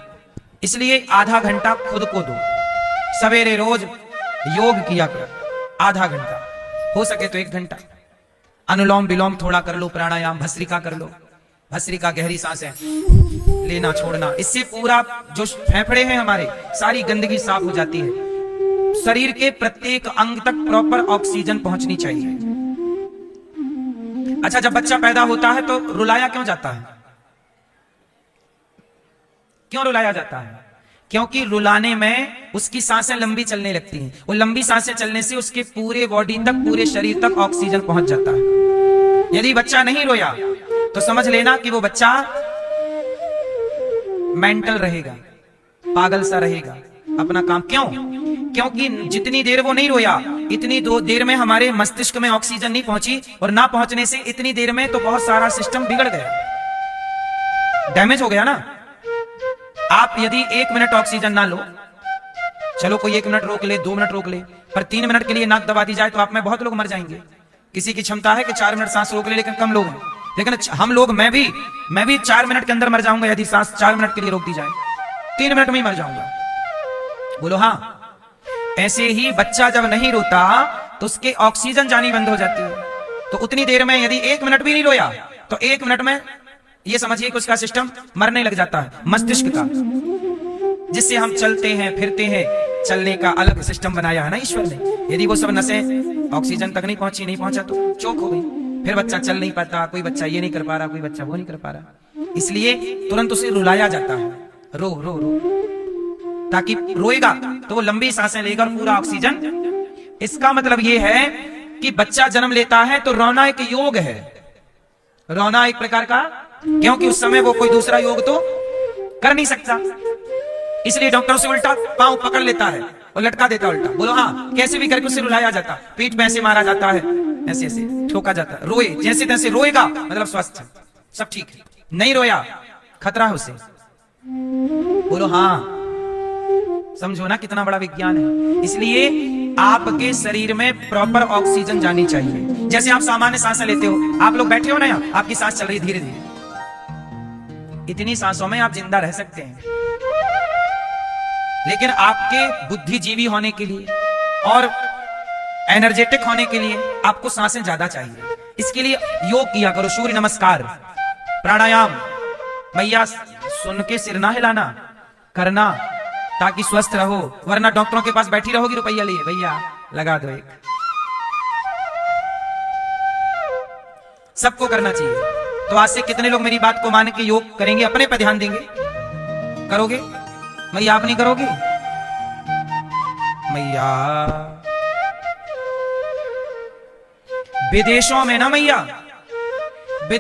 इसलिए आधा घंटा खुद को दो। सवेरे रोज योग किया करो, आधा घंटा, हो सके तो 1 घंटा। अनुलोम विलोम थोड़ा कर लो, प्राणायाम, भस्त्रिका कर लो। भस्त्रिका गहरी सांसें लेना छोड़ना, इससे पूरा जो फेफड़े हैं हमारे, सारी गंदगी साफ हो जाती है। शरीर के प्रत्येक अंग तक प्रॉपर ऑक्सीजन पहुंचनी चाहिए। अच्छा, जब बच्चा पैदा होता है तो रुलाया क्यों जाता है? क्यों रुलाया जाता है? क्योंकि रुलाने में उसकी सांसें लंबी चलने लगती हैं। वो लंबी सांसें चलने से उसके पूरे बॉडी तक, पूरे शरीर तक ऑक्सीजन पहुंच जाता है। यदि बच्चा नहीं रोया तो समझ लेना कि वो बच्चा मेंटल रहेगा, पागल सा रहेगा, अपना काम। क्यों? क्योंकि जितनी देर वो नहीं रोया, इतनी देर में हमारे मस्तिष्क में ऑक्सीजन नहीं पहुंची, और ना पहुंचने से इतनी देर में तो बहुत सारा सिस्टम बिगड़ गया, डैमेज हो गया ना। आप यदि 1 मिनट ऑक्सीजन ना लो, चलो कोई 1 मिनट रोक ले, 2 मिनट रोक ले, पर 3 मिनट के लिए नाक दबा दी जाए तो आप में बहुत लोग मर जाएंगे। किसी की क्षमता है कि 4 मिनट सांस रोक ले, लेकिन कम लोग हैं। लेकिन हम लोग, मैं भी 4 मिनट के अंदर मर जाऊंगा यदि सांस 4 मिनट के लिए रोक दी जाए। 3 मिनट में ही मर जाऊंगा। बोलो हाँ। ऐसे ही बच्चा जब नहीं रोता तो उसके ऑक्सीजन जानी बंद हो जाती है। तो उतनी देर में यदि 1 मिनट भी नहीं रोया तो 1 मिनट में ये समझिए कि उसका सिस्टम मरने लग जाता है, मस्तिष्क का, जिससे हम चलते हैं, फिरते हैं। चलने का अलग सिस्टम बनाया है ना ईश्वर ने। यदि वो सब नसें ऑक्सीजन तक नहीं पहुंचा तो चोक हो गई, फिर बच्चा चल नहीं पाता, कोई बच्चा ये नहीं कर पा रहा, कोई बच्चा वो नहीं कर पा रहा। इसलिए तुरंत उसे रुलाया जाता है, रो रो रो, ताकि रोएगा तो वो लंबी सांसें लेगा और पूरा ऑक्सीजन। इसका मतलब ये है कि बच्चा जन्म लेता है तो रोना एक योग है, रोना एक प्रकार का, क्योंकि उस समय वो कोई दूसरा योग तो कर नहीं सकता। इसलिए डॉक्टर से उल्टा पांव पकड़ लेता है और लटका देता है उल्टा। बोलो हाँ। कैसे भी करके उसे रुलाया जाता, पीठ पे ऐसे मारा जाता है, ऐसे ऐसे ठोका जाता है, रोए जैसे तैसे, रोएगा मतलब स्वस्थ, सब ठीक है। नहीं रोया खतरा है उसे। बोलो हाँ। समझो ना कितना बड़ा विज्ञान है। इसलिए आपके शरीर में प्रॉपर ऑक्सीजन जानी चाहिए। जैसे आप सामान्य सांसें लेते हो, आप लोग बैठे हो ना यहाँ, आपकी सांस चल रही है धीरे धीरे, इतनी सांसों में आप जिंदा रह सकते हैं। लेकिन आपके बुद्धिजीवी होने के लिए और एनर्जेटिक होने के लिए आपको सांसें ज्यादा चाहिए। इसके लिए योग किया करो, सूर्य नमस्कार, प्राणायाम। मैया सुन के सिर ना हिलाना, करना, ताकि स्वस्थ रहो। वरना डॉक्टरों के पास बैठी रहोगी, रुपया लिए, भैया लगा दो एक। सबको करना चाहिए। तो आज से कितने लोग मेरी बात को मान के योग करेंगे, अपने पर ध्यान देंगे? करोगे? मैया आप नहीं करोगे? मैया विदेशों में ना मैया,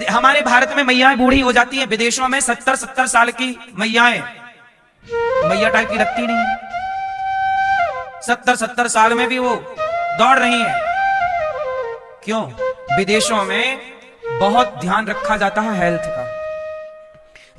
हमारे भारत में मैयाएं बूढ़ी हो जाती हैं, विदेशों में 70-70 साल की मैयाएं मैया टाइप की लगती नहीं है। 70-70 साल में भी वो दौड़ रही हैं। क्यों? विदेशों में बहुत ध्यान रखा जाता है हेल्थ का।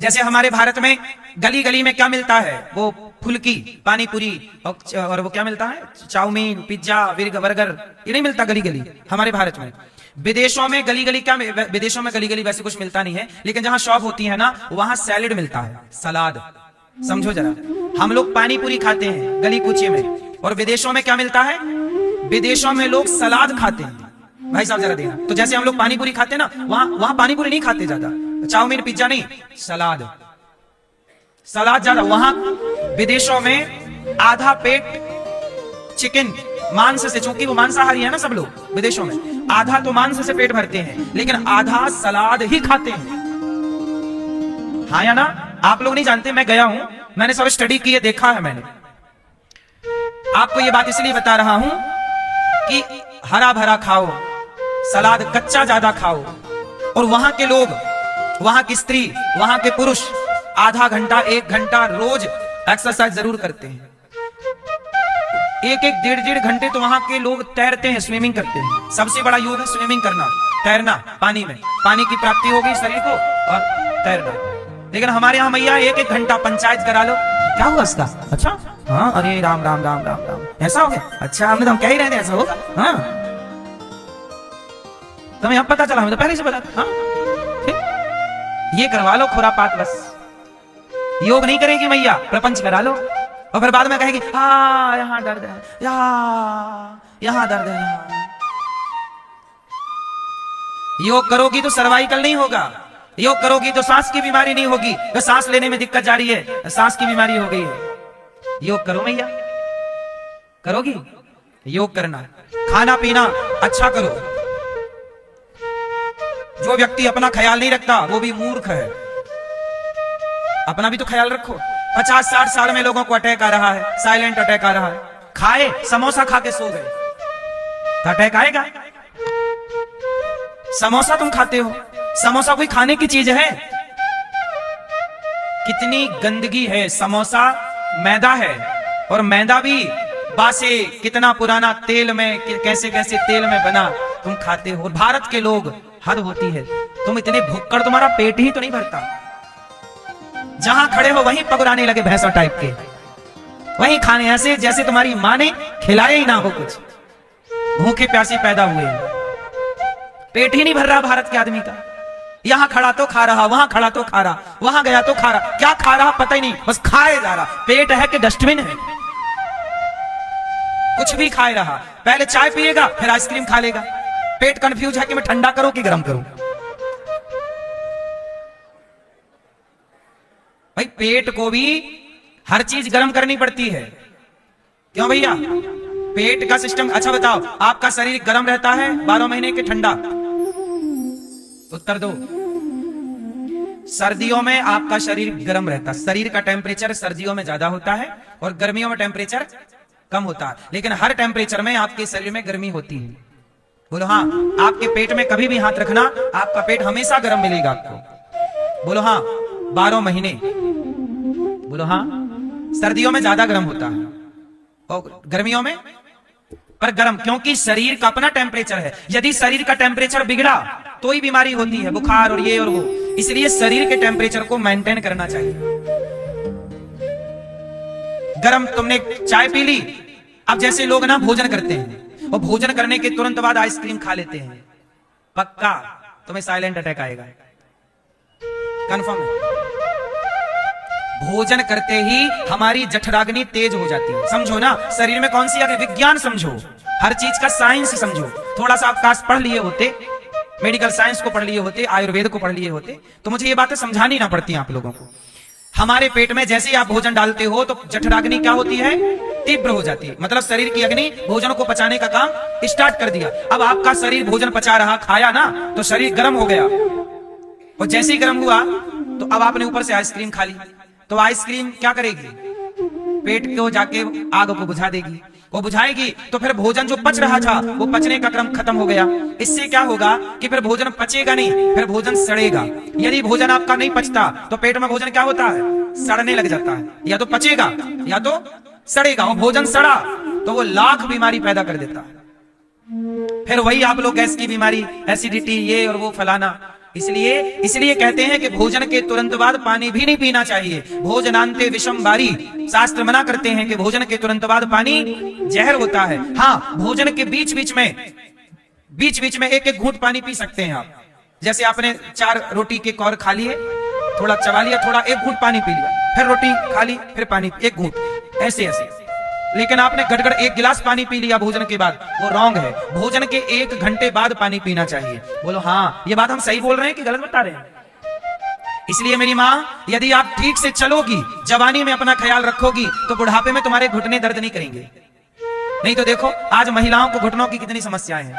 जैसे हमारे भारत में गली गली में क्या मिलता है? वो फुल्की, पानी पूरी, और वो क्या मिलता है? चाउमीन, पिज्जा, बर्गर, ये नहीं मिलता गली गली हमारे भारत में। विदेशों में गली गली क्या? विदेशों में गली गली वैसे कुछ मिलता नहीं है, लेकिन जहां शॉप होती है ना, वहां सैलेड मिलता है, सलाद। समझो जरा, हम लोग पानी पूरी खाते हैं गली कूचे में, और विदेशों में क्या मिलता है? विदेशों में लोग सलाद खाते हैं। भाई साहब जरा देना। तो जैसे हम लोग पानी पूरी खाते हैं ना, वहां पानी पूरी नहीं खाते ज्यादा, चाउमीन पिज्जा नहीं, सलाद, सलाद ज्यादा। वहां विदेशों में आधा पेट चिकन, मांस से, चूंकि वो मांसाहारी है ना सब लोग विदेशों में, आधा तो मांस से पेट भरते हैं, लेकिन आधा सलाद ही खाते हैं। हाँ या ना? आप लोग नहीं जानते, मैं गया हूं, मैंने सब स्टडी की है, देखा है मैंने। आपको ये बात इसलिए बता रहा हूं कि हरा भरा खाओ, सलाद कच्चा ज्यादा खाओ। और वहां के लोग, वहां की स्त्री, वहां के पुरुष आधा घंटा 1 घंटा रोज एक्सरसाइज जरूर करते हैं। 1-1 डेढ़ घंटे तो वहां के लोग तैरते हैं, स्विमिंग करते हैं। सबसे बड़ा योग है स्विमिंग करना, तैरना पानी में। पानी की प्राप्ति हो गई शरीर को, और तैरना। लेकिन हमारे यहाँ मैया 1-1 घंटा पंचायत करा लो, क्या हुआ इसका? अच्छा हाँ, अरे राम राम राम राम राम, ऐसा हो गया? अच्छा, हमने तो हम कह ही रहे थे ऐसा होगा। हाँ, तुम्हें अब पता चला? हमें तो पहले से पता। हाँ, ये करवा लो खुरापात, बस। योग नहीं करेगी मैया, प्रपंच करा लो, और फिर बाद में कहेगी हाँ यहाँ दर्द है, यहाँ दर्द है, यहाँ। योग करोगी तो सर्वाइकल नहीं होगा, योग करोगी तो सांस की बीमारी नहीं होगी। तो सांस लेने में दिक्कत जा रही है, सांस की बीमारी हो गई है। योग करो मैया, करोगी? योग करना, खाना पीना अच्छा करो। जो व्यक्ति अपना ख्याल नहीं रखता वो भी मूर्ख है। अपना भी तो ख्याल रखो। 50-60 साल में लोगों को अटैक आ रहा है, साइलेंट अटैक आ रहा है। खाए समोसा खा के सो गए तो अटैक आएगा? समोसा तुम खाते हो, समोसा कोई खाने की चीज है? कितनी गंदगी है। समोसा मैदा है, और मैदा भी बासे, कितना पुराना तेल में, कैसे कैसे तेल में बना, तुम खाते हो। भारत के लोग, हद होती है, तुम इतने भुक्कड़, तुम्हारा पेट ही तो नहीं भरता। जहां खड़े हो वहीं पगुराने लगे भैंसा टाइप के, वहीं खाने ऐसे जैसे तुम्हारी मां ने खिलाया ही ना हो कुछ। भूखे प्यासे पैदा हुए, पेट ही नहीं भर रहा भारत के आदमी का। यहां खड़ा तो खा रहा, वहां खड़ा तो खा रहा, वहां गया तो खा रहा, क्या खा रहा पता ही नहीं, बस खाए जा रहा। पेट है कि डस्टबिन है? कुछ भी खाए रहा। पहले चाय पिएगा, फिर आइसक्रीम खा लेगा। पेट कंफ्यूज है कि मैं ठंडा करूं कि गर्म करूं। भाई पेट को भी हर चीज गर्म करनी पड़ती है, क्यों भैया? पेट का सिस्टम। अच्छा बताओ, आपका शरीर गर्म रहता है 12 महीने के ठंडा? उत्तर दो। सर्दियों में आपका शरीर गर्म रहता है। शरीर का टेम्परेचर सर्दियों में ज्यादा होता है और गर्मियों में टेम्परेचर कम होता है, लेकिन हर टेम्परेचर में आपके शरीर में गर्मी होती है। बोलो हाँ। आपके पेट में कभी भी हाथ रखना, आपका पेट हमेशा गर्म मिलेगा आपको। बोलो हाँ। 12 महीने। बोलो हाँ। सर्दियों में ज्यादा गर्म होता है और गर्मियों में पर गर्म, क्योंकि शरीर का अपना टेम्परेचर है। यदि शरीर का टेम्परेचर बिगड़ा तो ही बीमारी होती है, बुखार और ये और वो। इसलिए शरीर के टेम्परेचर को मेंटेन करना चाहिए। गर्म, तुमने चाय पी ली, अब जैसे लोग ना भोजन करते हैं और भोजन करने के तुरंत बाद आइसक्रीम खा लेते हैं, पक्का तुम्हें साइलेंट अटैक आएगा, कंफर्म है। भोजन करते ही हमारी जठराग्नि तेज हो जाती है। समझो ना, शरीर में कौन सी आगे विज्ञान समझो, हर चीज का साइंस समझो। थोड़ा सा आप काश पढ़ लिए होते, मेडिकल साइंस को पढ़ लिए होते, आयुर्वेद को पढ़ लिए होते, तो मुझे ये बातें समझानी ना पड़ती आप लोगों को। हमारे पेट में जैसे ही आप भोजन डालते हो तो जठराग्नि क्या होती है? तीव्र हो जाती है। मतलब शरीर की अग्नि भोजन को पचाने का काम स्टार्ट कर दिया। अब आपका शरीर भोजन पचा रहा, खाया ना, तो शरीर गर्म हो गया, और जैसे ही गर्म हुआ तो अब आपने ऊपर से आइसक्रीम खा ली, तो आइसक्रीम क्या करेगी? पेट को जाके आग को बुझा देगी। वो बुझाएगी तो फिर भोजन जो पच रहा था वो पचने का क्रम खत्म हो गया। इससे क्या होगा कि फिर भोजन पचेगा नहीं, फिर भोजन सड़ेगा। यदि भोजन आपका नहीं पचता तो पेट में भोजन क्या होता है? सड़ने लग जाता है। या तो पचेगा या तो सड़ेगा। और भोजन सड़ा तो वो लाख बीमारी पैदा कर देता है। फिर वही आप लोग गैस की बीमारी, एसिडिटी, ये और वो फलाना। इसलिए कहते हैं कि भोजन के तुरंत बाद पानी भी नहीं पीना चाहिए। भोजनांते विषम बारी, शास्त्र मना करते हैं कि भोजन के तुरंत बाद पानी जहर होता है। हाँ, भोजन के बीच बीच में एक एक घूंट पानी पी सकते हैं आप। जैसे आपने 4 रोटी के कौर खा लिए, थोड़ा चबा लिया, थोड़ा एक घूंट पानी पी लिया, फिर रोटी खा ली, फिर पानी एक घूंट, ऐसे ऐसे। लेकिन आपने गड़गड़ 1 गिलास पानी पी लिया भोजन के बाद, वो रॉन्ग है। भोजन के 1 घंटे बाद पानी पीना चाहिए। बोलो हाँ, ये बात हम सही बोल रहे हैं कि गलत बता रहे हैं? इसलिए मेरी माँ, यदि आप ठीक से चलोगी, जवानी में अपना ख्याल रखोगी, तो बुढ़ापे में तुम्हारे घुटने दर्द नहीं करेंगे। नहीं तो देखो आज महिलाओं को घुटनों की कितनी समस्याएं हैं,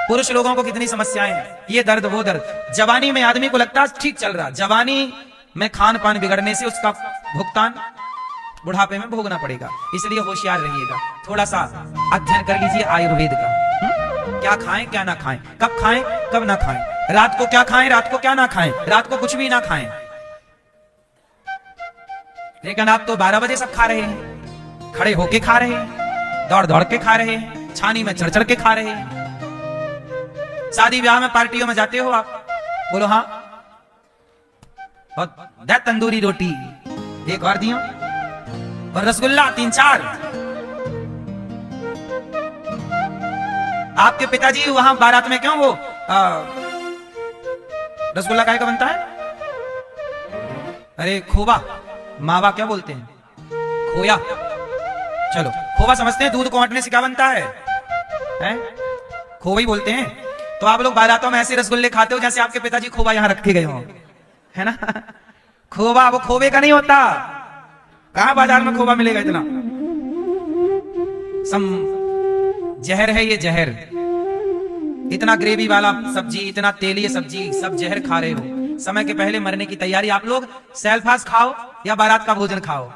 पुरुष लोगों को कितनी समस्याएं हैं, ये दर्द वो दर्द। जवानी में आदमी को लगता है ठीक चल रहा, जवानी में खान पान बिगड़ने से उसका भुगतान बुढ़ापे में भोगना पड़ेगा। इसलिए होशियार रहिएगा, थोड़ा सा अध्ययन कर लीजिए आयुर्वेद का। क्या खाएं क्या ना खाएं, कब खाएं कब ना खाएं, रात को क्या खाएं रात को क्या ना खाएं, रात को कुछ भी ना खाएं। लेकिन आप तो 12 बजे सब खा रहे हैं, खड़े होके खा रहे हैं, दौड़ दौड़ के खा रहे हैं, छानी में चढ़ चढ़ के खा रहे हैं। शादी ब्याह में पार्टियों में जाते हो आप, बोलो हाँ, और तंदूरी रोटी एक और दियो और रसगुल्ला 3-4। आपके पिताजी वहां बारात में क्यों वो रसगुल्ला काहे का बनता है? अरे खोवा, मावा क्या बोलते हैं, खोया। चलो खोवा समझते हैं, दूध को हटने से क्या बनता है? खोवा ही बोलते हैं। तो आप लोग बारातों में ऐसे रसगुल्ले खाते हो जैसे आपके पिताजी खोवा यहां रखे गए हो, है ना? खोवा वो खोवे का नहीं होता। कहां बाजार में खोवा मिलेगा इतना? जहर है ये, जहर। इतना ग्रेवी वाला सब्जी, इतना तेलीय सब्जी, सब जहर खा रहे हो। समय के पहले मरने की तैयारी। आप लोग सेल्फास खाओ या बारात का भोजन खाओ,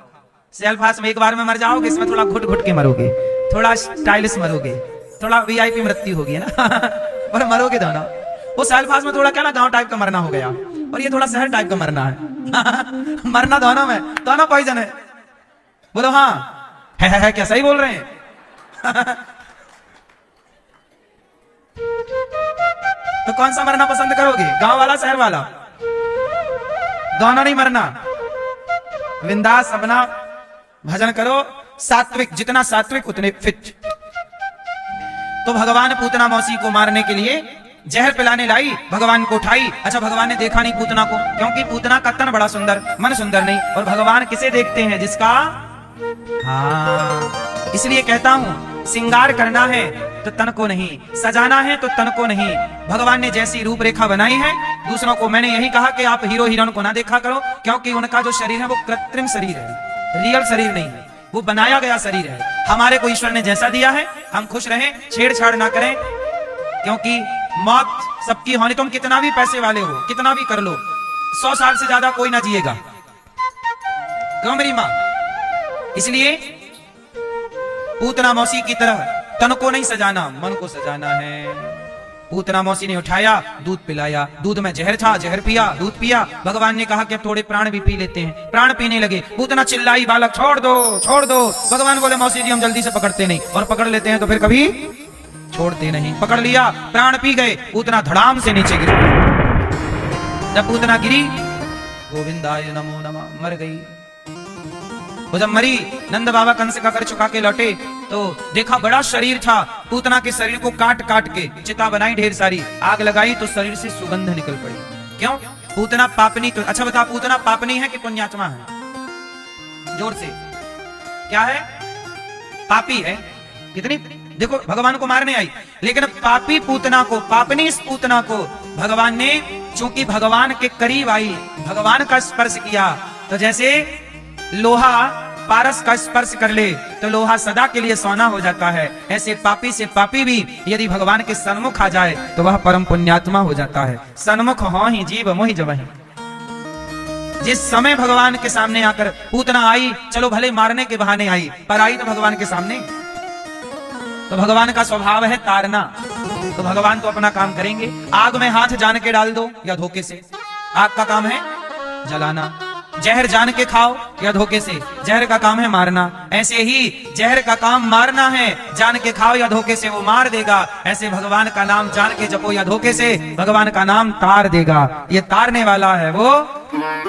सेल्फास में एक बार में मर जाओगे, इसमें थोड़ा घुट घुट के मरोगे, थोड़ा स्टाइलिश मरोगे, थोड़ा वीआईपी मृत्यु होगी ना पर मरोगे दोनों। वो सेल्फास में थोड़ा क्या ना गांव टाइप का मरना हो गया, और ये थोड़ा शहर टाइप का मरना है मरना दोनों में, दोनों पॉइजन है। बोलो हाँ है क्या सही बोल रहे हैं तो कौन सा मरना पसंद करोगे, गांव वाला शहर वाला? दोनों नहीं मरना, बिंदास अपना भजन करो, सात्विक, जितना सात्विक उतने फिट। तो भगवान पूतना मौसी को मारने के लिए जहर पिलाने लाई, भगवान को उठाई। अच्छा, भगवान ने देखा नहीं पूतना को, क्योंकि पूतना का तन बड़ा सुंदर, मन सुंदर नहीं। और भगवान किसे देखते हैं? जिसका, हाँ, इसलिए कहता हूं श्रृंगार करना है तो तन को नहीं, सजाना है तो तन को नहीं। भगवान ने जैसी रूपरेखा बनाई है, दूसरों को मैंने यही कहा कि आप हीरो हीरोइन को ना देखा करो, क्योंकि उनका जो शरीर है वो कृत्रिम शरीर है, रियल शरीर नहीं है, वो बनाया गया शरीर है। हमारे को ईश्वर ने जैसा दिया है, हम खुश रहें, छेड़छाड़ ना करें, क्योंकि मौत सबकी होनी। तुम कितना भी पैसे वाले हो, कितना भी कर लो, 100 साल से ज्यादा कोई ना जिएगा, क्यों मेरी मां? इसलिए पूतना मौसी की तरह तन को नहीं सजाना, मन को सजाना है। पूतना मौसी ने उठाया, दूध पिलाया, दूध में जहर था, जहर पिया, दूध पिया। भगवान ने कहा कि अब थोड़े प्राण भी पी लेते हैं, प्राण पीने लगे। पूतना चिल्लाई, बालक छोड़ दो, छोड़ दो। भगवान बोले मौसी जी हम जल्दी से पकड़ते नहीं, और पकड़ लेते हैं तो फिर कभी छोड़ते नहीं। पकड़ लिया, प्राण पी गए, पूतना धड़ाम से नीचे गिरी। जब पूतना गिरी, गोविंदाय नमो नमः, मर गई। वो जब मरी, नंद बाबा कंस का कर चुका के लौटे तो देखा बड़ा शरीर था। पूतना के शरीर को काट काट के चिता बनाई, ढेर सारी आग लगाई, तो शरीर से सुगंध निकल पड़ी। क्यों? पूतना पापनी तो, अच्छा बता, पूतना पापनी है कि पुण्यात्मा है? जोर से, क्या है? पापी है। कितनी, देखो भगवान को मारने आई, लेकिन पापी पूतना को, पापनी इस पूतना को भगवान ने, चूंकि भगवान के करीब आई, भगवान का स्पर्श किया, तो जैसे लोहा पारस का स्पर्श कर ले तो लोहा सदा के लिए सोना हो जाता है, ऐसे पापी से पापी भी यदि भगवान के सन्मुख आ जाए तो वह परम पुण्यात्मा हो जाता है। सन्मुख हो ही जीव मोहि जबहि। जिस समय भगवान के सामने आकर पूतना आई, चलो भले मारने के बहाने आई, पर आई तो भगवान के सामने, तो भगवान का स्वभाव है तारना, तो भगवान तो अपना काम करेंगे। आग में हाथ जान के डाल दो या धोखे से, आग का काम है जलाना। जहर जान के खाओ या धोखे से, जहर का काम है मारना। ऐसे ही जहर का काम मारना है, जान के खाओ या धोखे से वो मार देगा। ऐसे भगवान का नाम जान के जपो या धोखे से, भगवान का नाम तार देगा। ये तारने वाला है, वो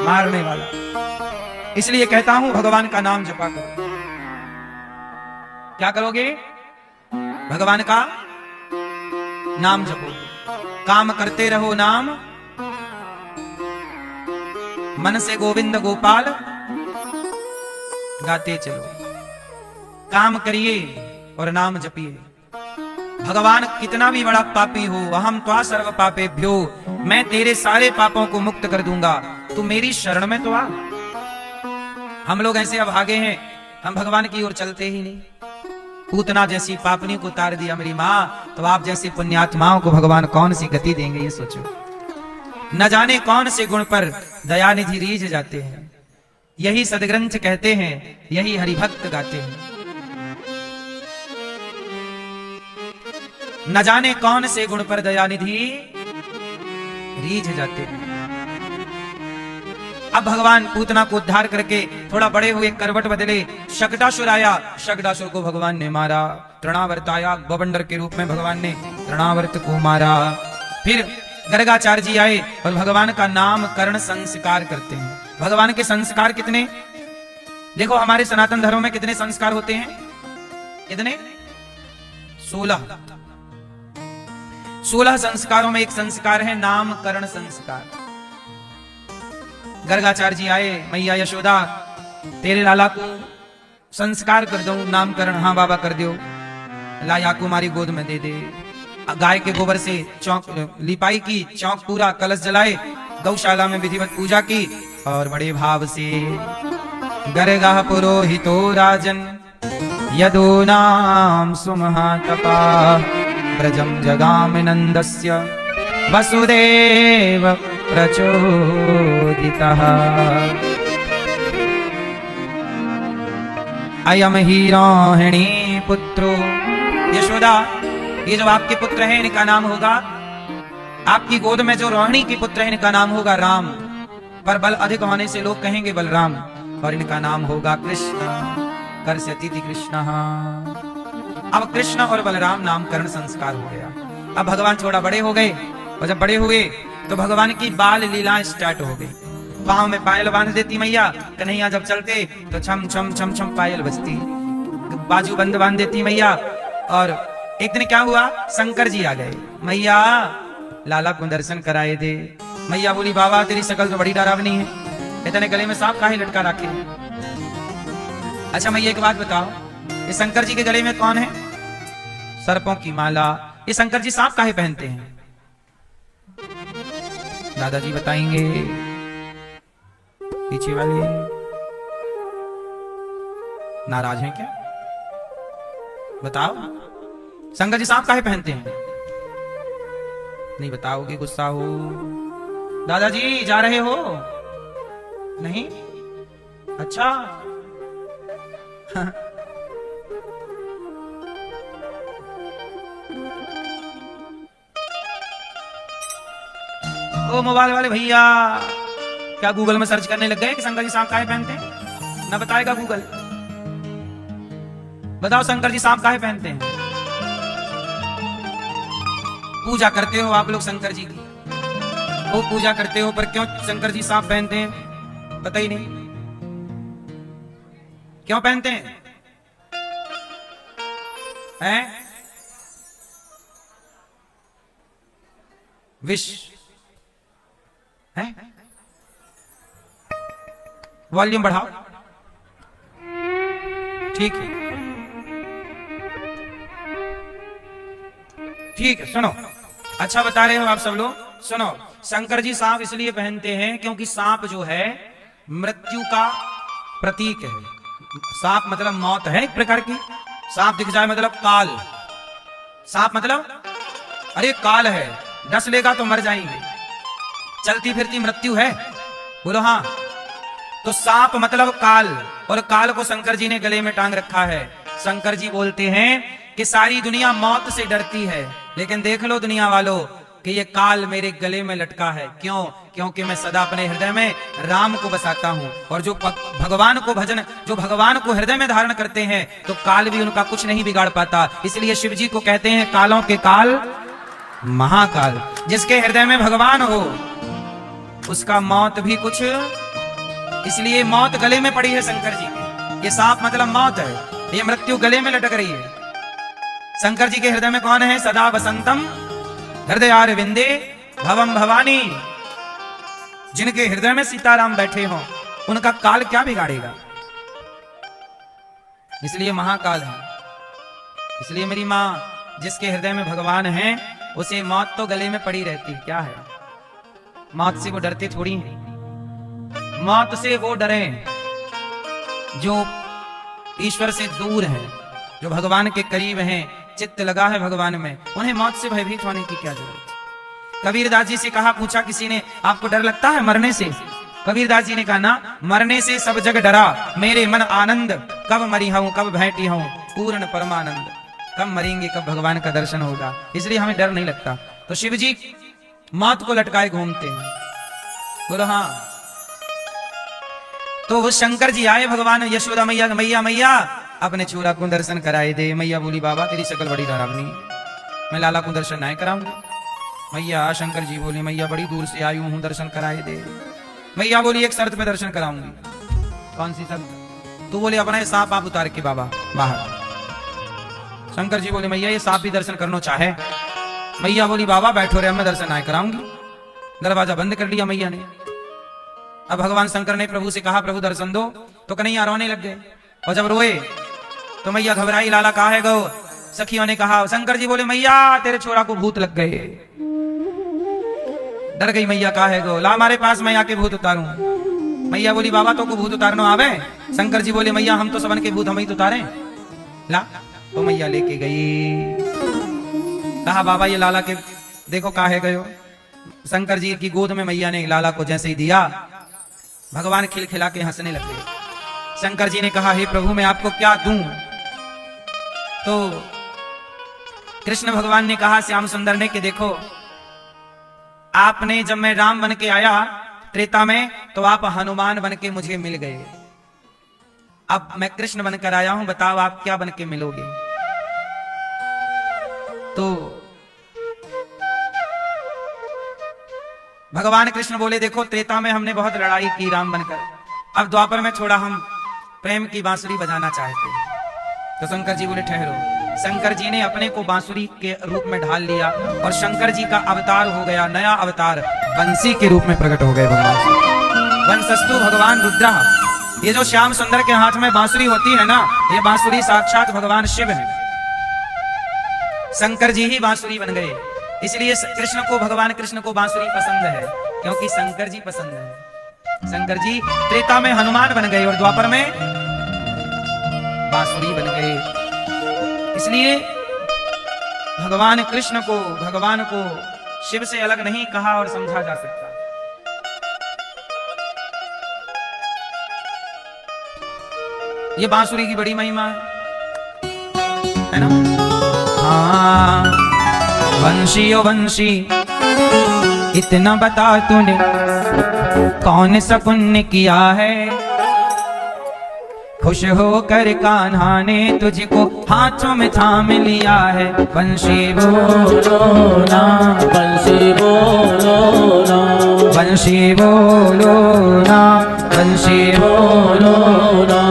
मारने वाला। इसलिए कहता हूं भगवान का नाम जपा करो। क्या करोगे? भगवान का नाम जपो, काम करते रहो नाम, मन से गोविंद गोपाल गाते चलो। काम करिए और नाम जपिए। भगवान कितना भी बड़ा पापी हो, अहम त्वा सर्व पापेभ्यो, मैं तेरे सारे पापों को मुक्त कर दूंगा, तू मेरी शरण में तो आ। हम लोग ऐसे अभागे हैं, हम भगवान की ओर चलते ही नहीं। पूतना जैसी पापनी को उतार दिया मेरी माँ, तो आप जैसी पुण्यात्माओं को भगवान कौन सी गति देंगे, ये सोचो। न जाने कौन से गुण पर दयानिधि रीझ जाते हैं। यही सदग्रंथ कहते हैं, यही हरिभक्त गाते हैं। न जाने कौन से गुण पर दयानिधि रीझ जाते हैं। अब भगवान पूतना को उद्धार करके थोड़ा बड़े हुए, करवट बदले, शकटासुर आया, शकटासुर को भगवान ने मारा। तृणावर्त आया, बवंडर के रूप में भगवान ने तृणावर्त को मारा। फिर गर्गाचार्य जी आए और भगवान का नामकरण संस्कार करते हैं। भगवान के संस्कार कितने, देखो हमारे सनातन धर्म में कितने संस्कार होते हैं? कितने? 16। 16 संस्कारों में एक संस्कार है नामकरण संस्कार। गर्गाचार्य जी आए, मैया यशोदा तेरे लाला को संस्कार कर दो, नामकरण। हाँ बाबा कर दो। लाया को हमारी गोद में दे दे। गाय के गोबर से चौक लिपाई की, चौक पूरा, कलश जलाए, गौशाला में विधिवत पूजा की, और बड़े भाव से गर्गा पुरोहितो राजन यदो नाम सुमहातपा ब्रजम जगाम नंदस्य वसुदेव प्रचोदितः। अयम ही रोहिणी पुत्रो। यशोदा, ये जो आपके पुत्र हैं इनका नाम होगा, आपकी गोद में जो रोहिणी की पुत्र है इनका नाम होगा राम, पर बल अधिक होने से लोग कहेंगे बलराम, और इनका नाम होगा कृष्ण। कर्ष्यति कृष्ण। अब कृष्ण और बलराम नामकरण संस्कार हो गया। अब भगवान थोड़ा बड़े हो गए, और जब बड़े हुए तो भगवान की बाल लीला स्टार्ट हो गई। पाँव में पायल बांध देती मैया, कन्हैया जब चलते तो छम छम छम छम पायल बजती, बाजू बंद बांध देती मैया। और एक दिन क्या हुआ, शंकर जी आ गए, मैया लाला को दर्शन कराए दे। मैया बोली बाबा तेरी शकल तो बड़ी डरावनी है, इतने गले में सांप काहे लटका रखे। अच्छा मैया एक बात बताओ, ये शंकर जी के गले में कौन है? सर्पों की माला। ये शंकर जी सांप काहे पहनते हैं? दादाजी बताएंगे। पीछे वाले नाराज हैं क्या? बताओ, शंकर जी सांप काहे पहनते हैं? नहीं बताओगे, गुस्सा हो? दादाजी जा रहे हो? नहीं? अच्छा। ओ मोबाइल वाले भैया, क्या गूगल में सर्च करने लग गए कि शंकर जी सांप काहे पहनते हैं? ना बताएगा गूगल? बताओ शंकर जी सांप काहे पहनते हैं? पूजा करते हो आप लोग शंकर जी की, वो पूजा करते हो, पर क्यों शंकर जी सांप पहनते हैं? पता ही नहीं क्यों पहनते हैं? हैं? विष है? वॉल्यूम बढ़ाओ। ठीक है, ठीक है, सुनो। अच्छा बता रहे हो आप सब लोग, सुनो। शंकर जी सांप इसलिए पहनते हैं क्योंकि सांप जो है मृत्यु का प्रतीक है। सांप मतलब मौत है एक प्रकार की। सांप दिख जाए मतलब काल। सांप मतलब अरे काल है, डस लेगा तो मर जाएंगे, चलती फिरती मृत्यु है, बोलो हाँ। तो सांप मतलब काल, और काल को शंकर जी ने गले में टांग रखा है। शंकर जी बोलते हैं कि सारी दुनिया मौत से डरती है, लेकिन देख लो दुनिया वालों कि ये काल मेरे गले में लटका है। क्यों? क्योंकि मैं सदा अपने हृदय में राम को बसाता हूं, और जो भगवान को भजन, जो भगवान को हृदय में धारण करते हैं तो काल भी उनका कुछ नहीं बिगाड़ पाता। इसलिए शिव जी को कहते हैं कालों के काल महाकाल। जिसके हृदय में भगवान हो उसका मौत भी कुछ, इसलिए मौत गले में पड़ी है शंकर जी के। ये सांप मतलब मौत है, ये मृत्यु गले में लटक रही है। शंकर जी के हृदय में कौन है? सदा वसंतम हृदयार विंदे भवम भवानी। जिनके हृदय में सीताराम बैठे हों उनका काल क्या बिगाड़ेगा? इसलिए महाकाल है। इसलिए मेरी मां, जिसके हृदय में भगवान है उसे मौत तो गले में पड़ी रहती। क्या है? मौत से वो डरते थोड़ी हैं। मौत से वो डरे जो ईश्वर से दूर है, जो भगवान के करीब हैं, चित्त लगा है भगवान में, उन्हें मौत से भयभीत होने की क्या जरूरत है? कबीरदास जी से कहा, पूछा किसी ने, आपको डर लगता है मरने से? कबीरदास जी ने कहा ना, मरने से सब जग डरा, मेरे मन आनंद, कब मरी हूं कब भेटी हूं पूर्ण परमानंद। कब मरेंगे, कब भगवान का दर्शन होगा, इसलिए हमें डर नहीं लगता। तो शिव जी मौत को लटकाए घूमते हैं, बोलो हाँ। तो वो शंकर जी आए, भगवान यशोदा मैया, मैया मैया अपने चूड़ा को दर्शन कराए दे। मैया बोली बाबा तेरी शकल बड़ी डरावनी, मैं लाला को दर्शन नहीं कराऊंगी। मैया, शंकर जी बोली मैया बड़ी दूर से आई हूं, दर्शन कराए दे। मैया बोली एक शर्त पे दर्शन कराऊंगी। कौन सी शर्त? तो बोले अपना सांप आप उतार के बाबा बाहर। शंकर जी बोले मैया ये सांप भी दर्शन करना चाहे। मैया बोली बाबा बैठो रे, मैं दर्शन नहीं कराऊंगी। दरवाजा बंद कर लिया मैया ने। अब भगवान शंकर ने प्रभु से कहा प्रभु दर्शन दो, तो कन्हैया रोने लग गए, और जब रोए तो मैया घबराई, लाला कहा है गो? सखियों ने कहा, शंकर जी बोले मैया तेरे छोरा को भूत लग गए। डर गई मैया, कहा है गो ला हमारे पास, मैं आके भूत उतारूं। मैया बोली बाबा तो को भूत उतारना आवे? शंकर जी बोले मैया हम तो सबन के भूत हम ही तो उतारे। ला तो मैया लेके गई, कहा बाबा ये लाला के देखो काहे गयो। शंकर जी की गोद में मैया ने लाला को जैसे ही दिया, भगवान खिलखिला के हंसने लगे। शंकर जी ने कहा, हे प्रभु मैं आपको क्या दूं? तो कृष्ण भगवान ने कहा श्याम सुंदर ने कि देखो, आपने जब मैं राम बन के आया त्रेता में, तो आप हनुमान बन के मुझे मिल गए। अब मैं कृष्ण बनकर आया हूं, बताओ आप क्या बन के मिलोगे? तो भगवान कृष्ण बोले, देखो त्रेता में हमने बहुत लड़ाई की राम बनकर, अब द्वापर में थोड़ा हम प्रेम की बांसुरी बजाना चाहते हैं। तो शंकर जी बोले, ठहरो। शंकर जी ने अपने को बांसुरी के रूप में ढाल लिया और शंकर जी का अवतार हो गया, नया अवतार बंसी के रूप में प्रकट हो गए भगवान। वंशस्तु भगवान रुद्रा। ये जो श्याम सुंदर के हाथ में बांसुरी होती है ना, ये बांसुरी साक्षात भगवान शिव है। शंकर जी ही बांसुरी बन गए, इसलिए कृष्ण को, भगवान कृष्ण को बांसुरी पसंद है, क्योंकि शंकर जी पसंद है। शंकर जी त्रेता में हनुमान बन गए और द्वापर में बांसुरी बन गए। इसलिए भगवान कृष्ण को, भगवान को शिव से अलग नहीं कहा और समझा जा सकता। ये बांसुरी की बड़ी महिमा है ना। हाँ, वंशी ओ वंशी इतना बता तूने कौन सा पुण्य किया है, खुश होकर कान्हा ने तुझको हाथों में थाम लिया है। वंशी बोलो ना, बंसी बोलो ना, वंशी बोलो ना, वंशी बोलो ना।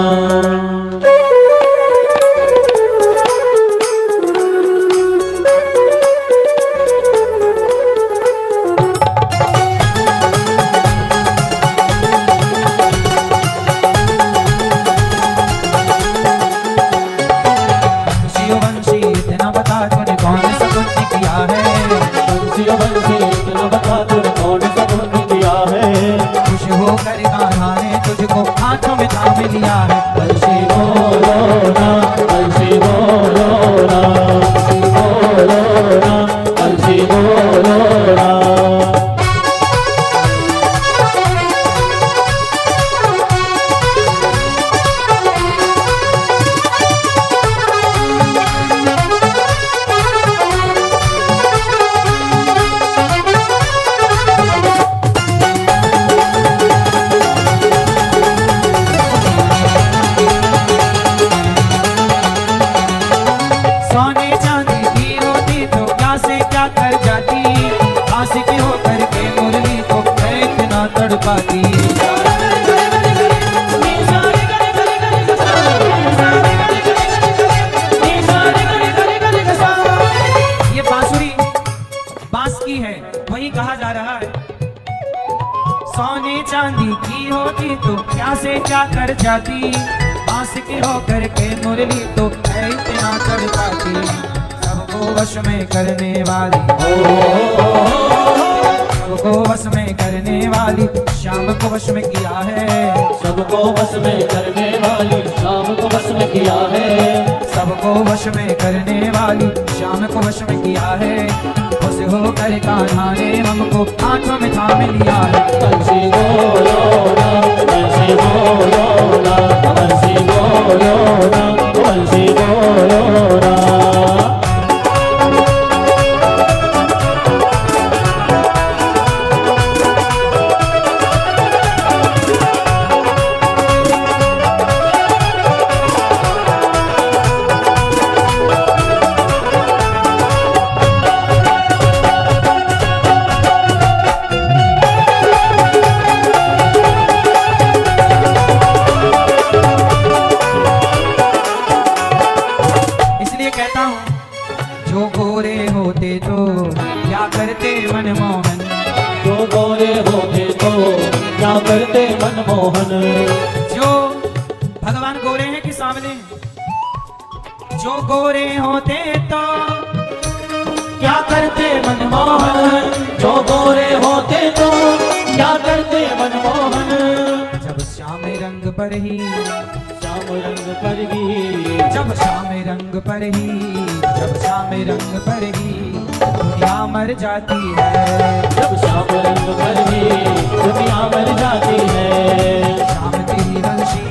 ये बांसुरी बांस की है, वही कहा जा रहा है। सोने चांदी की होती तो क्या से क्या कर जाती, बांस की होकर के मुरली तो इतना कर पाती। सबको वश में करने वाली, सबको वश में करने वाली श्याम को वश में किया है। सबको वश में करने वाली शाम को वश में किया है। सबको वश में करने वाली श्याम को वश में किया है। खुश होकर कान्हा ने हमको हाथों में थाम लिया है। बंसी बोलो ना, बंसी बोलो ना, बंसी बोलो ना, बंसी बोलो ना। मनमोहन, जो गोरे होते तो क्या करते मनमोहन। जो भगवान गोरे हैं कि सांवले हैं? जो गोरे होते तो क्या करते मनमोहन, जो गोरे होते तो क्या करते मनमोहन। जब श्याम रंग पर ही, श्याम रंग पर ही, जब श्याम रंग पर ही, जब श्याम रंग पर ही दुनिया मर जाती है। जब श्याम रंग पर ही दुनिया मर जाती है। श्याम तेरी वंशी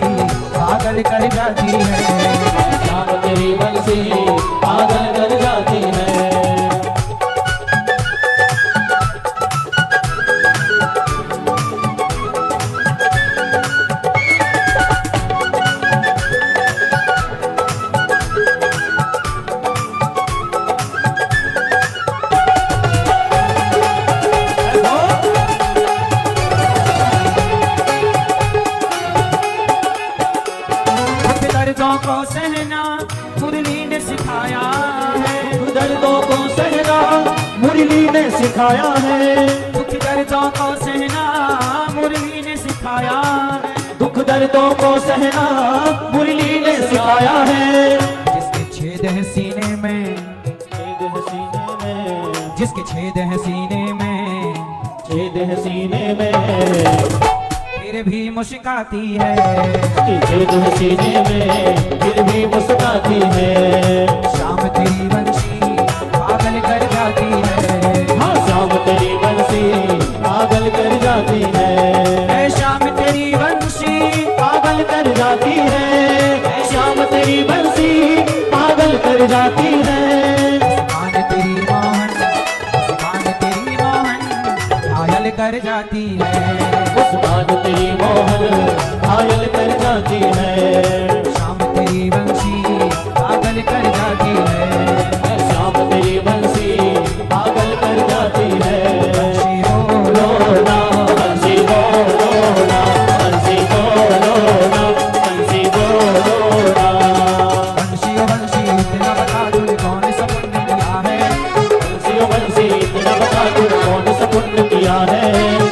सिखाया है, दुख दर्दों को सहना मुरली ने सिखाया है। दुख दर्दों को सहना मुरली ने सिखाया है। जिसके छेद है सीने में, छेद है सीने में, जिसके छेद है सीने में, छेद है सीने में, फिर भी मुस्काती है। कि छेद है सीने में फिर भी मुस्काती है। शाम तेरी बंशी पागल कर जाती है। हाँ शाम तेरी बंसी पागल कर जाती है, ऐ शाम तेरी बंशी पागल कर जाती है, शाम तेरी बंसी पागल कर जाती है। मान तेरी मोहन, मान तेरी मोहन घायल कर जाती है। मुस्कान तेरी मोहन घायल कर जाती है, शाम तेरी बंशी पागल कर जाती है। शाम तेरी बंसी पागल कर जाती है। बंशी बोलो रोना बंसी बोलो ना, बंसी बोलो ना, बंसी बोलो ना। बंशी ओ बंशी इतना बता तूने कौन सा पुण्य किया है। बंसी ओ बंसी इतना बता तू कौन सा पुण्य किया है।